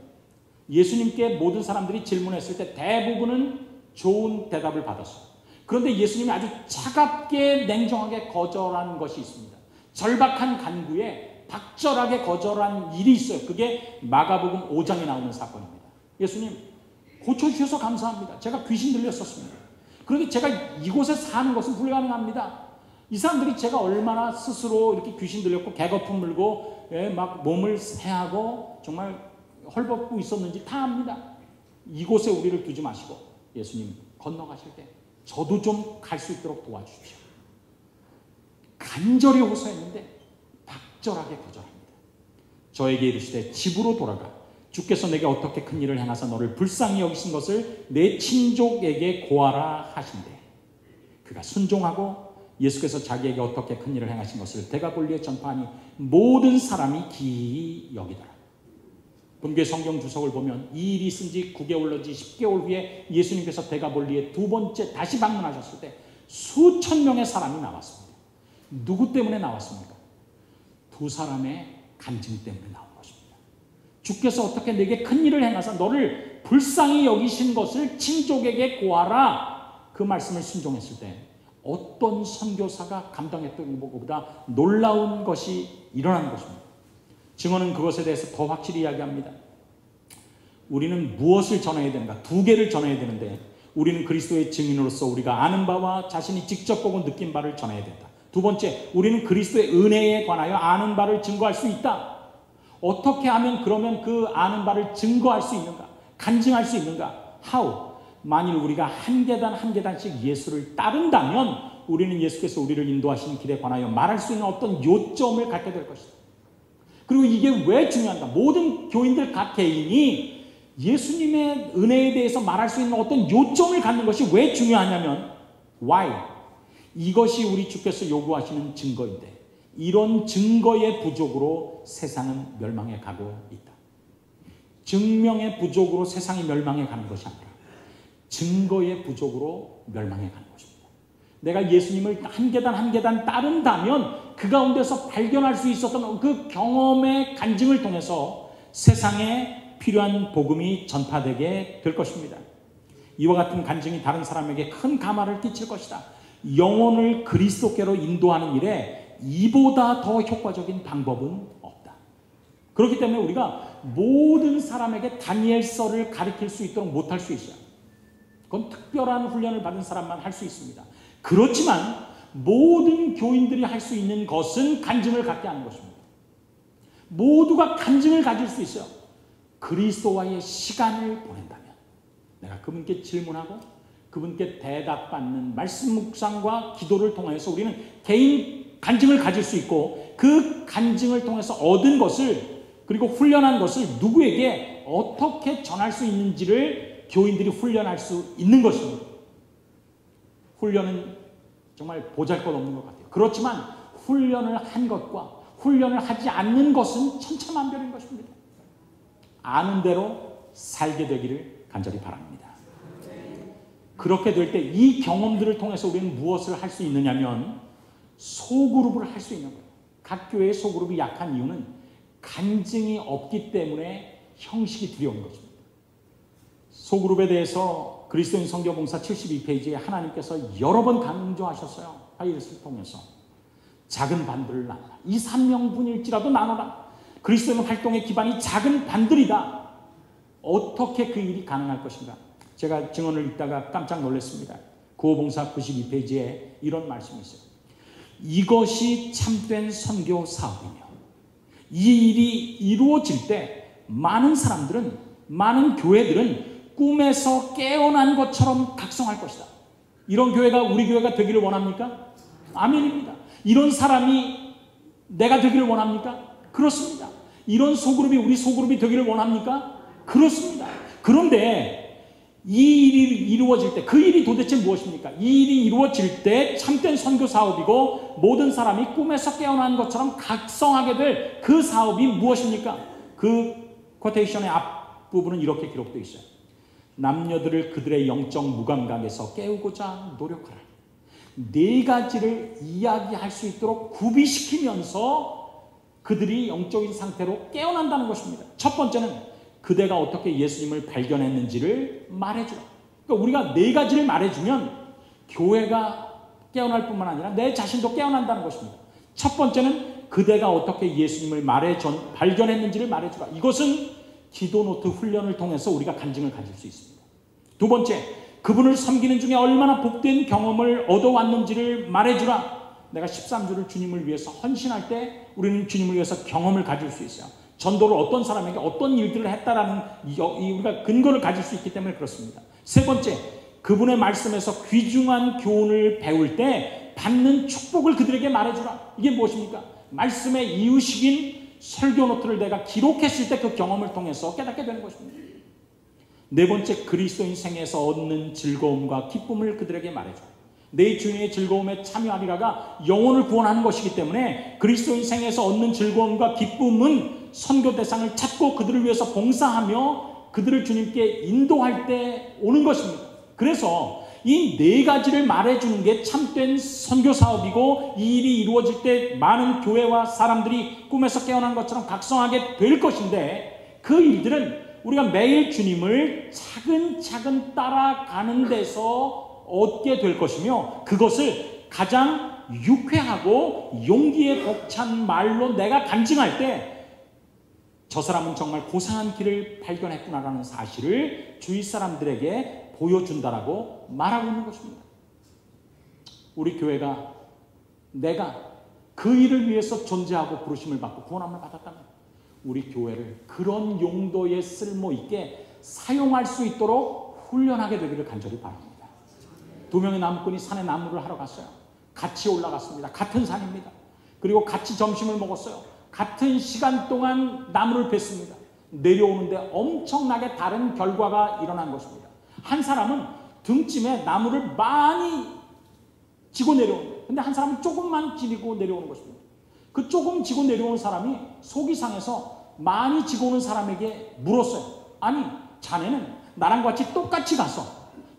예수님께 모든 사람들이 질문했을 때 대부분은 좋은 대답을 받았어요. 그런데 예수님이 아주 차갑게 냉정하게 거절한 것이 있습니다. 절박한 간구에 박절하게 거절한 일이 있어요. 그게 마가복음 5장에 나오는 사건입니다. 예수님 고쳐주셔서 감사합니다. 제가 귀신 들렸었습니다. 그런데 제가 이곳에 사는 것은 불가능합니다. 이 사람들이 제가 얼마나 스스로 이렇게 귀신 들렸고 개거품 물고 막 몸을 해하고 정말 헐벗고 있었는지 다 압니다. 이곳에 우리를 두지 마시고 예수님 건너가실 때 저도 좀 갈 수 있도록 도와주십시오. 간절히 호소했는데 박절하게 거절합니다. 저에게 이르시되 집으로 돌아가 주께서 내게 어떻게 큰 일을 행하사 너를 불쌍히 여기신 것을 내 친족에게 고하라 하신대. 그가 순종하고 예수께서 자기에게 어떻게 큰 일을 행하신 것을 데가볼리에 전파하니 모든 사람이 기이 여기더라. 본교의 성경 주석을 보면 이 일이 있은 지 9개월 내지 10개월 후에 예수님께서 데가볼리에 두 번째 다시 방문하셨을 때 수천 명의 사람이 나왔습니다. 누구 때문에 나왔습니까? 두 사람의 간증 때문에 나온 것입니다. 주께서 어떻게 내게 큰 일을 행하사 너를 불쌍히 여기신 것을 친족에게 고하라. 그 말씀을 순종했을 때 어떤 선교사가 감당했던 것보다 놀라운 것이 일어나는 것입니다. 증언은 그것에 대해서 더 확실히 이야기합니다. 우리는 무엇을 전해야 되는가? 두 개를 전해야 되는데 우리는 그리스도의 증인으로서 우리가 아는 바와 자신이 직접 보고 느낀 바를 전해야 된다. 두 번째, 우리는 그리스도의 은혜에 관하여 아는 바를 증거할 수 있다. 어떻게 하면 그러면 그 아는 바를 증거할 수 있는가? 간증할 수 있는가? How? 만일 우리가 한 계단 한 계단씩 예수를 따른다면 우리는 예수께서 우리를 인도하시는 길에 관하여 말할 수 있는 어떤 요점을 갖게 될 것이다. 그리고 이게 왜 중요한가? 모든 교인들 각 개인이 예수님의 은혜에 대해서 말할 수 있는 어떤 요점을 갖는 것이 왜 중요하냐면 why? 이것이 우리 주께서 요구하시는 증거인데 이런 증거의 부족으로 세상은 멸망해 가고 있다. 증명의 부족으로 세상이 멸망해 가는 것이 아니라 증거의 부족으로 멸망해 가는 것입니다. 내가 예수님을 한 계단 한 계단 따른다면 그 가운데서 발견할 수 있었던 그 경험의 간증을 통해서 세상에 필요한 복음이 전파되게 될 것입니다. 이와 같은 간증이 다른 사람에게 큰 감화를 끼칠 것이다. 영혼을 그리스도께로 인도하는 일에 이보다 더 효과적인 방법은 없다. 그렇기 때문에 우리가 모든 사람에게 다니엘서를 가르칠 수 있도록 못할 수 있어요. 그건 특별한 훈련을 받은 사람만 할 수 있습니다. 그렇지만 모든 교인들이 할 수 있는 것은 간증을 갖게 하는 것입니다. 모두가 간증을 가질 수 있어요. 그리스도와의 시간을 보낸다면, 내가 그분께 질문하고 그분께 대답받는 말씀 묵상과 기도를 통해서 우리는 개인 간증을 가질 수 있고, 그 간증을 통해서 얻은 것을, 그리고 훈련한 것을 누구에게 어떻게 전할 수 있는지를 교인들이 훈련할 수 있는 것입니다. 훈련은 정말 보잘것없는 것 같아요. 그렇지만 훈련을 한 것과 훈련을 하지 않는 것은 천차만별인 것입니다. 아는 대로 살게 되기를 간절히 바랍니다. 그렇게 될 때 이 경험들을 통해서 우리는 무엇을 할 수 있느냐면 소그룹을 할 수 있는 거예요. 각 교회의 소그룹이 약한 이유는 간증이 없기 때문에 형식이 두려운 것입니다. 소그룹에 대해서 그리스도인 선교봉사 72페이지에 하나님께서 여러 번 강조하셨어요. 파일럿을 통해서. 작은 반들을 나눠라. 2, 3명분일지라도 나눠라. 그리스도인 활동의 기반이 작은 반들이다. 어떻게 그 일이 가능할 것인가? 제가 증언을 읽다가 깜짝 놀랐습니다. 구호봉사 92페이지에 이런 말씀이 있어요. 이것이 참된 선교 사업이며 이 일이 이루어질 때 많은 사람들은, 많은 교회들은 꿈에서 깨어난 것처럼 각성할 것이다. 이런 교회가 우리 교회가 되기를 원합니까? 아멘입니다. 이런 사람이 내가 되기를 원합니까? 그렇습니다. 이런 소그룹이 우리 소그룹이 되기를 원합니까? 그렇습니다. 그런데 이 일이 이루어질 때, 그 일이 도대체 무엇입니까? 이 일이 이루어질 때 참된 선교 사업이고 모든 사람이 꿈에서 깨어난 것처럼 각성하게 될 그 사업이 무엇입니까? 그 쿼테이션의 앞부분은 이렇게 기록되어 있어요. 남녀들을 그들의 영적 무감각에서 깨우고자 노력하라. 네 가지를 이야기할 수 있도록 구비시키면서 그들이 영적인 상태로 깨어난다는 것입니다. 첫 번째는 그대가 어떻게 예수님을 발견했는지를 말해주라. 그러니까 우리가 네 가지를 말해주면 교회가 깨어날 뿐만 아니라 내 자신도 깨어난다는 것입니다. 첫 번째는 그대가 어떻게 예수님을 발견했는지를 말해주라. 이것은 기도노트 훈련을 통해서 우리가 간증을 가질 수 있습니다. 두 번째, 그분을 섬기는 중에 얼마나 복된 경험을 얻어왔는지를 말해주라. 내가 13주를 주님을 위해서 헌신할 때 우리는 주님을 위해서 경험을 가질 수 있어요. 전도를 어떤 사람에게 어떤 일들을 했다라는 우리가 근거를 가질 수 있기 때문에 그렇습니다. 세 번째, 그분의 말씀에서 귀중한 교훈을 배울 때 받는 축복을 그들에게 말해주라. 이게 무엇입니까? 말씀의 이유식인 설교 노트를 내가 기록했을 때 그 경험을 통해서 깨닫게 되는 것입니다. 네 번째, 그리스도인 생에서 얻는 즐거움과 기쁨을 그들에게 말해주라. 내 주인의 즐거움에 참여하리라가 영혼을 구원하는 것이기 때문에 그리스도인 생에서 얻는 즐거움과 기쁨은 선교 대상을 찾고 그들을 위해서 봉사하며 그들을 주님께 인도할 때 오는 것입니다. 그래서 이 네 가지를 말해주는 게 참된 선교 사업이고, 이 일이 이루어질 때 많은 교회와 사람들이 꿈에서 깨어난 것처럼 각성하게 될 것인데, 그 일들은 우리가 매일 주님을 차근차근 따라가는 데서 얻게 될 것이며, 그것을 가장 유쾌하고 용기에 벅찬 말로 내가 간증할 때 저 사람은 정말 고상한 길을 발견했구나라는 사실을 주위 사람들에게 보여준다라고 말하고 있는 것입니다. 우리 교회가 내가 그 일을 위해서 존재하고 부르심을 받고 구원함을 받았다면 우리 교회를 그런 용도에 쓸모있게 사용할 수 있도록 훈련하게 되기를 간절히 바랍니다. 두 명의 나무꾼이 산에 나무를 하러 갔어요. 같이 올라갔습니다. 같은 산입니다. 그리고 같이 점심을 먹었어요. 같은 시간 동안 나무를 뱄습니다. 내려오는데 엄청나게 다른 결과가 일어난 것입니다. 한 사람은 등짐에 나무를 많이 지고 내려오는 거예요. 근데 한 사람은 조금만 지고 내려오는 것입니다. 그 조금 지고 내려오는 사람이 속이 상해서 많이 지고 오는 사람에게 물었어요. 아니, 자네는 나랑 같이 똑같이 가서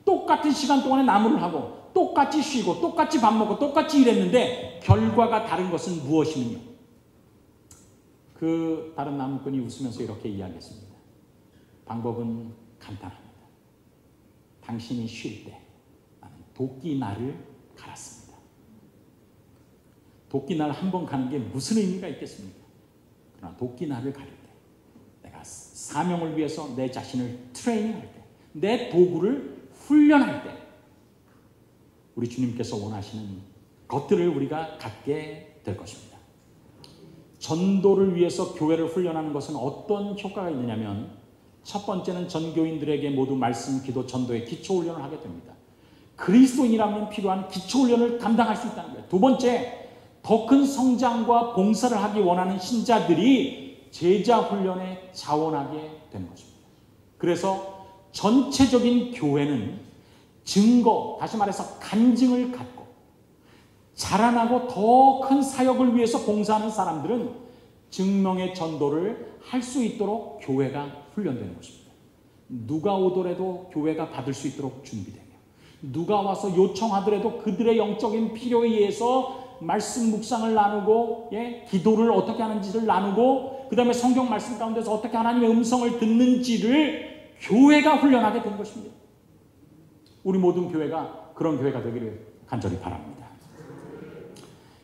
똑같은 시간 동안에 나무를 하고 똑같이 쉬고 똑같이 밥 먹고 똑같이 일했는데 결과가 다른 것은 무엇이면요. 그 다른 나무꾼이 웃으면서 이렇게 이야기했습니다. 방법은 간단합니다. 당신이 쉴 때 나는 도끼날을 갈았습니다. 도끼날 한 번 가는 게 무슨 의미가 있겠습니까? 그러나 도끼날을 가릴 때 내가 사명을 위해서 내 자신을 트레이닝할 때, 내 도구를 훈련할 때 우리 주님께서 원하시는 것들을 우리가 갖게 될 것입니다. 전도를 위해서 교회를 훈련하는 것은 어떤 효과가 있느냐면, 첫 번째는 전교인들에게 모두 말씀, 기도, 전도의 기초훈련을 하게 됩니다. 그리스도인이라면 필요한 기초훈련을 감당할 수 있다는 거예요. 두 번째, 더 큰 성장과 봉사를 하기 원하는 신자들이 제자훈련에 자원하게 되는 것입니다. 그래서 전체적인 교회는 증거, 다시 말해서 간증을 갖고 자라나고 더 큰 사역을 위해서 봉사하는 사람들은 증명의 전도를 할 수 있도록 교회가 훈련되는 것입니다. 누가 오더라도 교회가 받을 수 있도록 준비되며, 누가 와서 요청하더라도 그들의 영적인 필요에 의해서 말씀 묵상을 나누고, 기도를 어떻게 하는지를 나누고, 그 다음에 성경 말씀 가운데서 어떻게 하나님의 음성을 듣는지를 교회가 훈련하게 된 것입니다. 우리 모든 교회가 그런 교회가 되기를 간절히 바랍니다.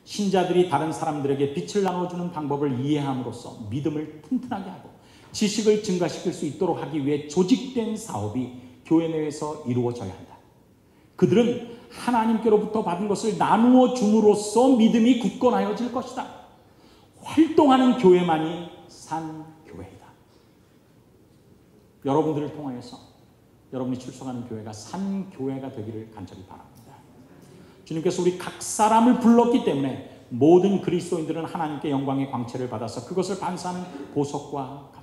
신자들이 다른 사람들에게 빛을 나눠주는 방법을 이해함으로써 믿음을 튼튼하게 하고 지식을 증가시킬 수 있도록 하기 위해 조직된 사업이 교회 내에서 이루어져야 한다. 그들은 하나님께로부터 받은 것을 나누어 줌으로써 믿음이 굳건하여질 것이다. 활동하는 교회만이 산 교회이다. 여러분들을 통하여서 여러분이 출석하는 교회가 산 교회가 되기를 간절히 바랍니다. 주님께서 우리 각 사람을 불렀기 때문에 모든 그리스도인들은 하나님께 영광의 광채를 받아서 그것을 반사하는 보석과 같다.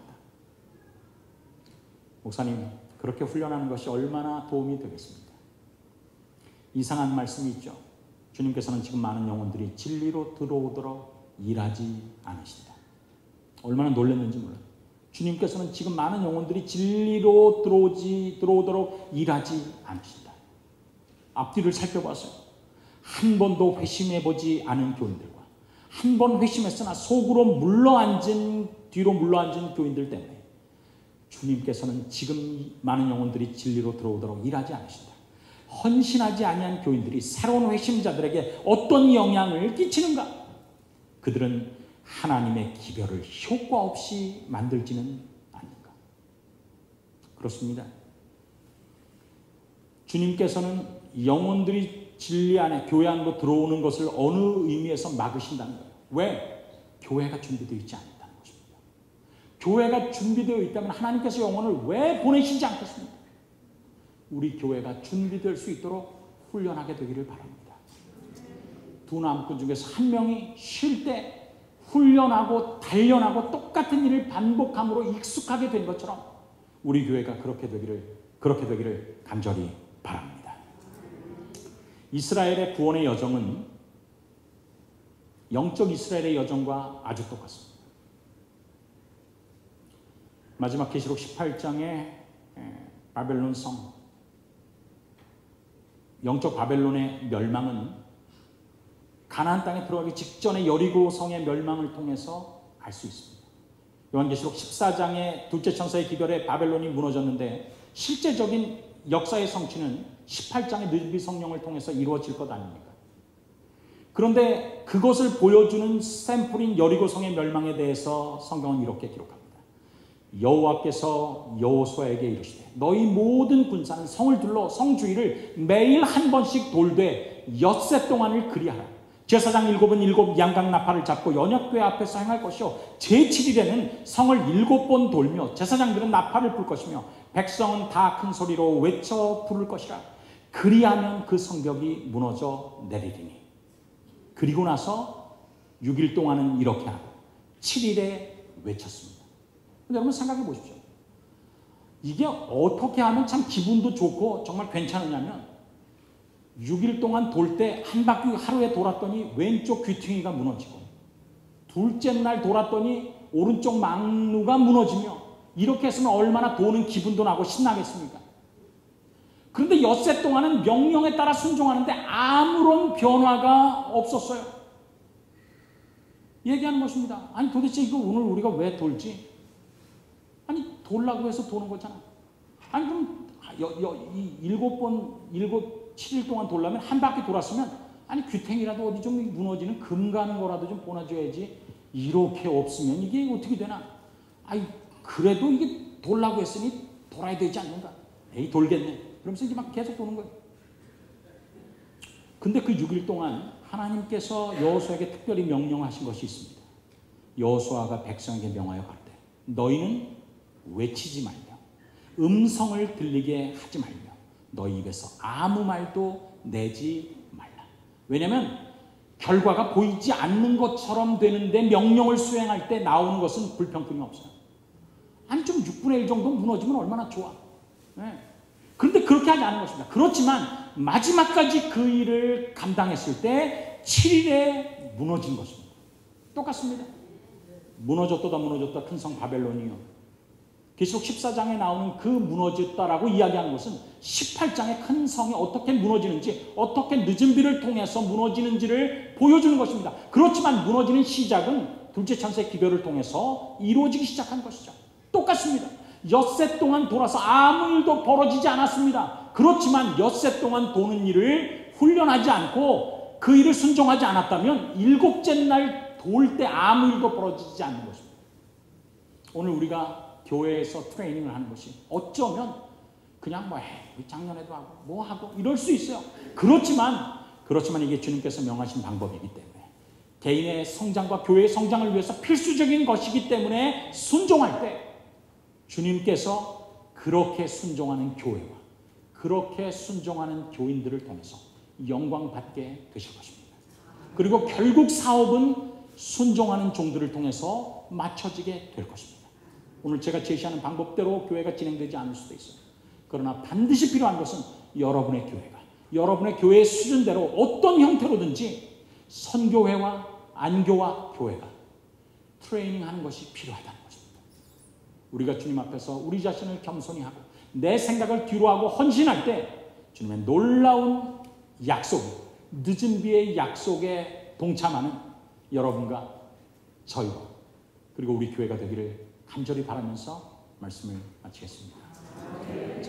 목사님, 그렇게 훈련하는 것이 얼마나 도움이 되겠습니까? 이상한 말씀이 있죠. 주님께서는 지금 많은 영혼들이 진리로 들어오도록 일하지 않으신다. 얼마나 놀랐는지 몰라요. 주님께서는 지금 많은 영혼들이 진리로 들어오도록 일하지 않으신다. 앞뒤를 살펴봤어요. 한 번도 회심해보지 않은 교인들과 한 번 회심했으나 속으로 뒤로 물러앉은 교인들 때문에 주님께서는 지금 많은 영혼들이 진리로 들어오도록 일하지 않으신다. 헌신하지 아니한 교인들이 새로운 회심자들에게 어떤 영향을 끼치는가? 그들은 하나님의 기별을 효과 없이 만들지는 않는가? 그렇습니다. 주님께서는 영혼들이 진리 안에, 교회 안으로 들어오는 것을 어느 의미에서 막으신다는 거예요. 왜? 교회가 준비되어 있지 않다는 것입니다. 교회가 준비되어 있다면 하나님께서 영혼을 왜 보내시지 않겠습니까? 우리 교회가 준비될 수 있도록 훈련하게 되기를 바랍니다. 두 나무꾼 중에서 한 명이 쉴 때 훈련하고 단련하고 똑같은 일을 반복함으로 익숙하게 된 것처럼 우리 교회가 그렇게 되기를 간절히 바랍니다. 이스라엘의 구원의 여정은 영적 이스라엘의 여정과 아주 똑같습니다. 마지막 계시록 18장에 바벨론 성, 영적 바벨론의 멸망은 가나안 땅에 들어가기 직전에 여리고 성의 멸망을 통해서 알 수 있습니다. 요한계시록 14장에 둘째 천사의 기별에 바벨론이 무너졌는데 실제적인 역사의 성취는 18장의 느비 성령을 통해서 이루어질 것 아닙니까? 그런데 그것을 보여주는 샘플인 여리고 성의 멸망에 대해서 성경은 이렇게 기록합니다. 여호와께서 여호수아에게 이르시되 너희 모든 군사는 성을 둘러 성 주위를 매일 한 번씩 돌되 엿새 동안을 그리하라. 제사장 7은 양각 나팔을 잡고 연약궤 앞에서 행할 것이요 제7일에는 성을 7번 돌며 제사장들은 나팔을 불 것이며 백성은 다 큰 소리로 외쳐 부를 것이라. 그리하면 그 성벽이 무너져 내리리니. 그리고 나서 6일 동안은 이렇게 하고 7일에 외쳤습니다. 여러분 생각해 보십시오. 이게 어떻게 하면 참 기분도 좋고 정말 괜찮으냐면 6일 동안 돌 때 한 바퀴 하루에 돌았더니 왼쪽 귀퉁이가 무너지고 둘째 날 돌았더니 오른쪽 망루가 무너지며 이렇게 했으면 얼마나 도는 기분도 나고 신나겠습니까? 그런데 엿새 동안은 명령에 따라 순종하는데 아무런 변화가 없었어요. 얘기하는 것입니다. 아니 도대체 이거 오늘 우리가 왜 돌지? 아니 돌라고 해서 도는 거잖아. 아니 그럼 이 7일 동안 돌려면 한 바퀴 돌았으면 아니 귀탱이라도 어디 좀 무너지는 금 가는 거라도 좀 보내줘야지. 이렇게 없으면 이게 어떻게 되나? 아니 그래도 이게 돌라고 했으니 돌아야 되지 않는가? 에이 돌겠네. 그러면서 이제 막 계속 도는 거예요. 근데 그 6일 동안 하나님께서 여호수아에게 특별히 명령하신 것이 있습니다. 여호수아가 백성에게 명하여 가르되 너희는 외치지 말며 음성을 들리게 하지 말며 너희 입에서 아무 말도 내지 말라. 왜냐하면 결과가 보이지 않는 것처럼 되는데 명령을 수행할 때 나오는 것은 불평등이 없어요. 아니 좀 6분의 1 정도 무너지면 얼마나 좋아. 네. 그런데 그렇게 하지 않은 것입니다. 그렇지만 마지막까지 그 일을 감당했을 때 7일에 무너진 것입니다. 똑같습니다. 무너졌다 무너졌다 큰 성 바벨론이요. 계시록 14장에 나오는 그 무너졌다라고 이야기하는 것은 18장의 큰 성이 어떻게 무너지는지, 어떻게 늦은 비를 통해서 무너지는지를 보여주는 것입니다. 그렇지만 무너지는 시작은 둘째 천사의 기별을 통해서 이루어지기 시작한 것이죠. 똑같습니다. 엿새 동안 돌아서 아무 일도 벌어지지 않았습니다. 그렇지만 엿새 동안 도는 일을 훈련하지 않고 그 일을 순종하지 않았다면 7째 날 돌 때 아무 일도 벌어지지 않는 것입니다. 오늘 우리가 교회에서 트레이닝을 하는 것이 어쩌면 그냥 작년에도 하고 뭐 하고 이럴 수 있어요. 그렇지만 이게 주님께서 명하신 방법이기 때문에 개인의 성장과 교회의 성장을 위해서 필수적인 것이기 때문에 순종할 때 주님께서 그렇게 순종하는 교회와 그렇게 순종하는 교인들을 통해서 영광 받게 되실 것입니다. 그리고 결국 사업은 순종하는 종들을 통해서 맞춰지게 될 것입니다. 오늘 제가 제시하는 방법대로 교회가 진행되지 않을 수도 있어요. 그러나 반드시 필요한 것은 여러분의 교회가 여러분의 교회의 수준대로 어떤 형태로든지 선교회와 안교와 교회가 트레이닝하는 것이 필요하다는 것입니다. 우리가 주님 앞에서 우리 자신을 겸손히 하고 내 생각을 뒤로하고 헌신할 때 주님의 놀라운 약속, 늦은 비의 약속에 동참하는 여러분과 저희와 그리고 우리 교회가 되기를 간절히 바라면서 말씀을 마치겠습니다.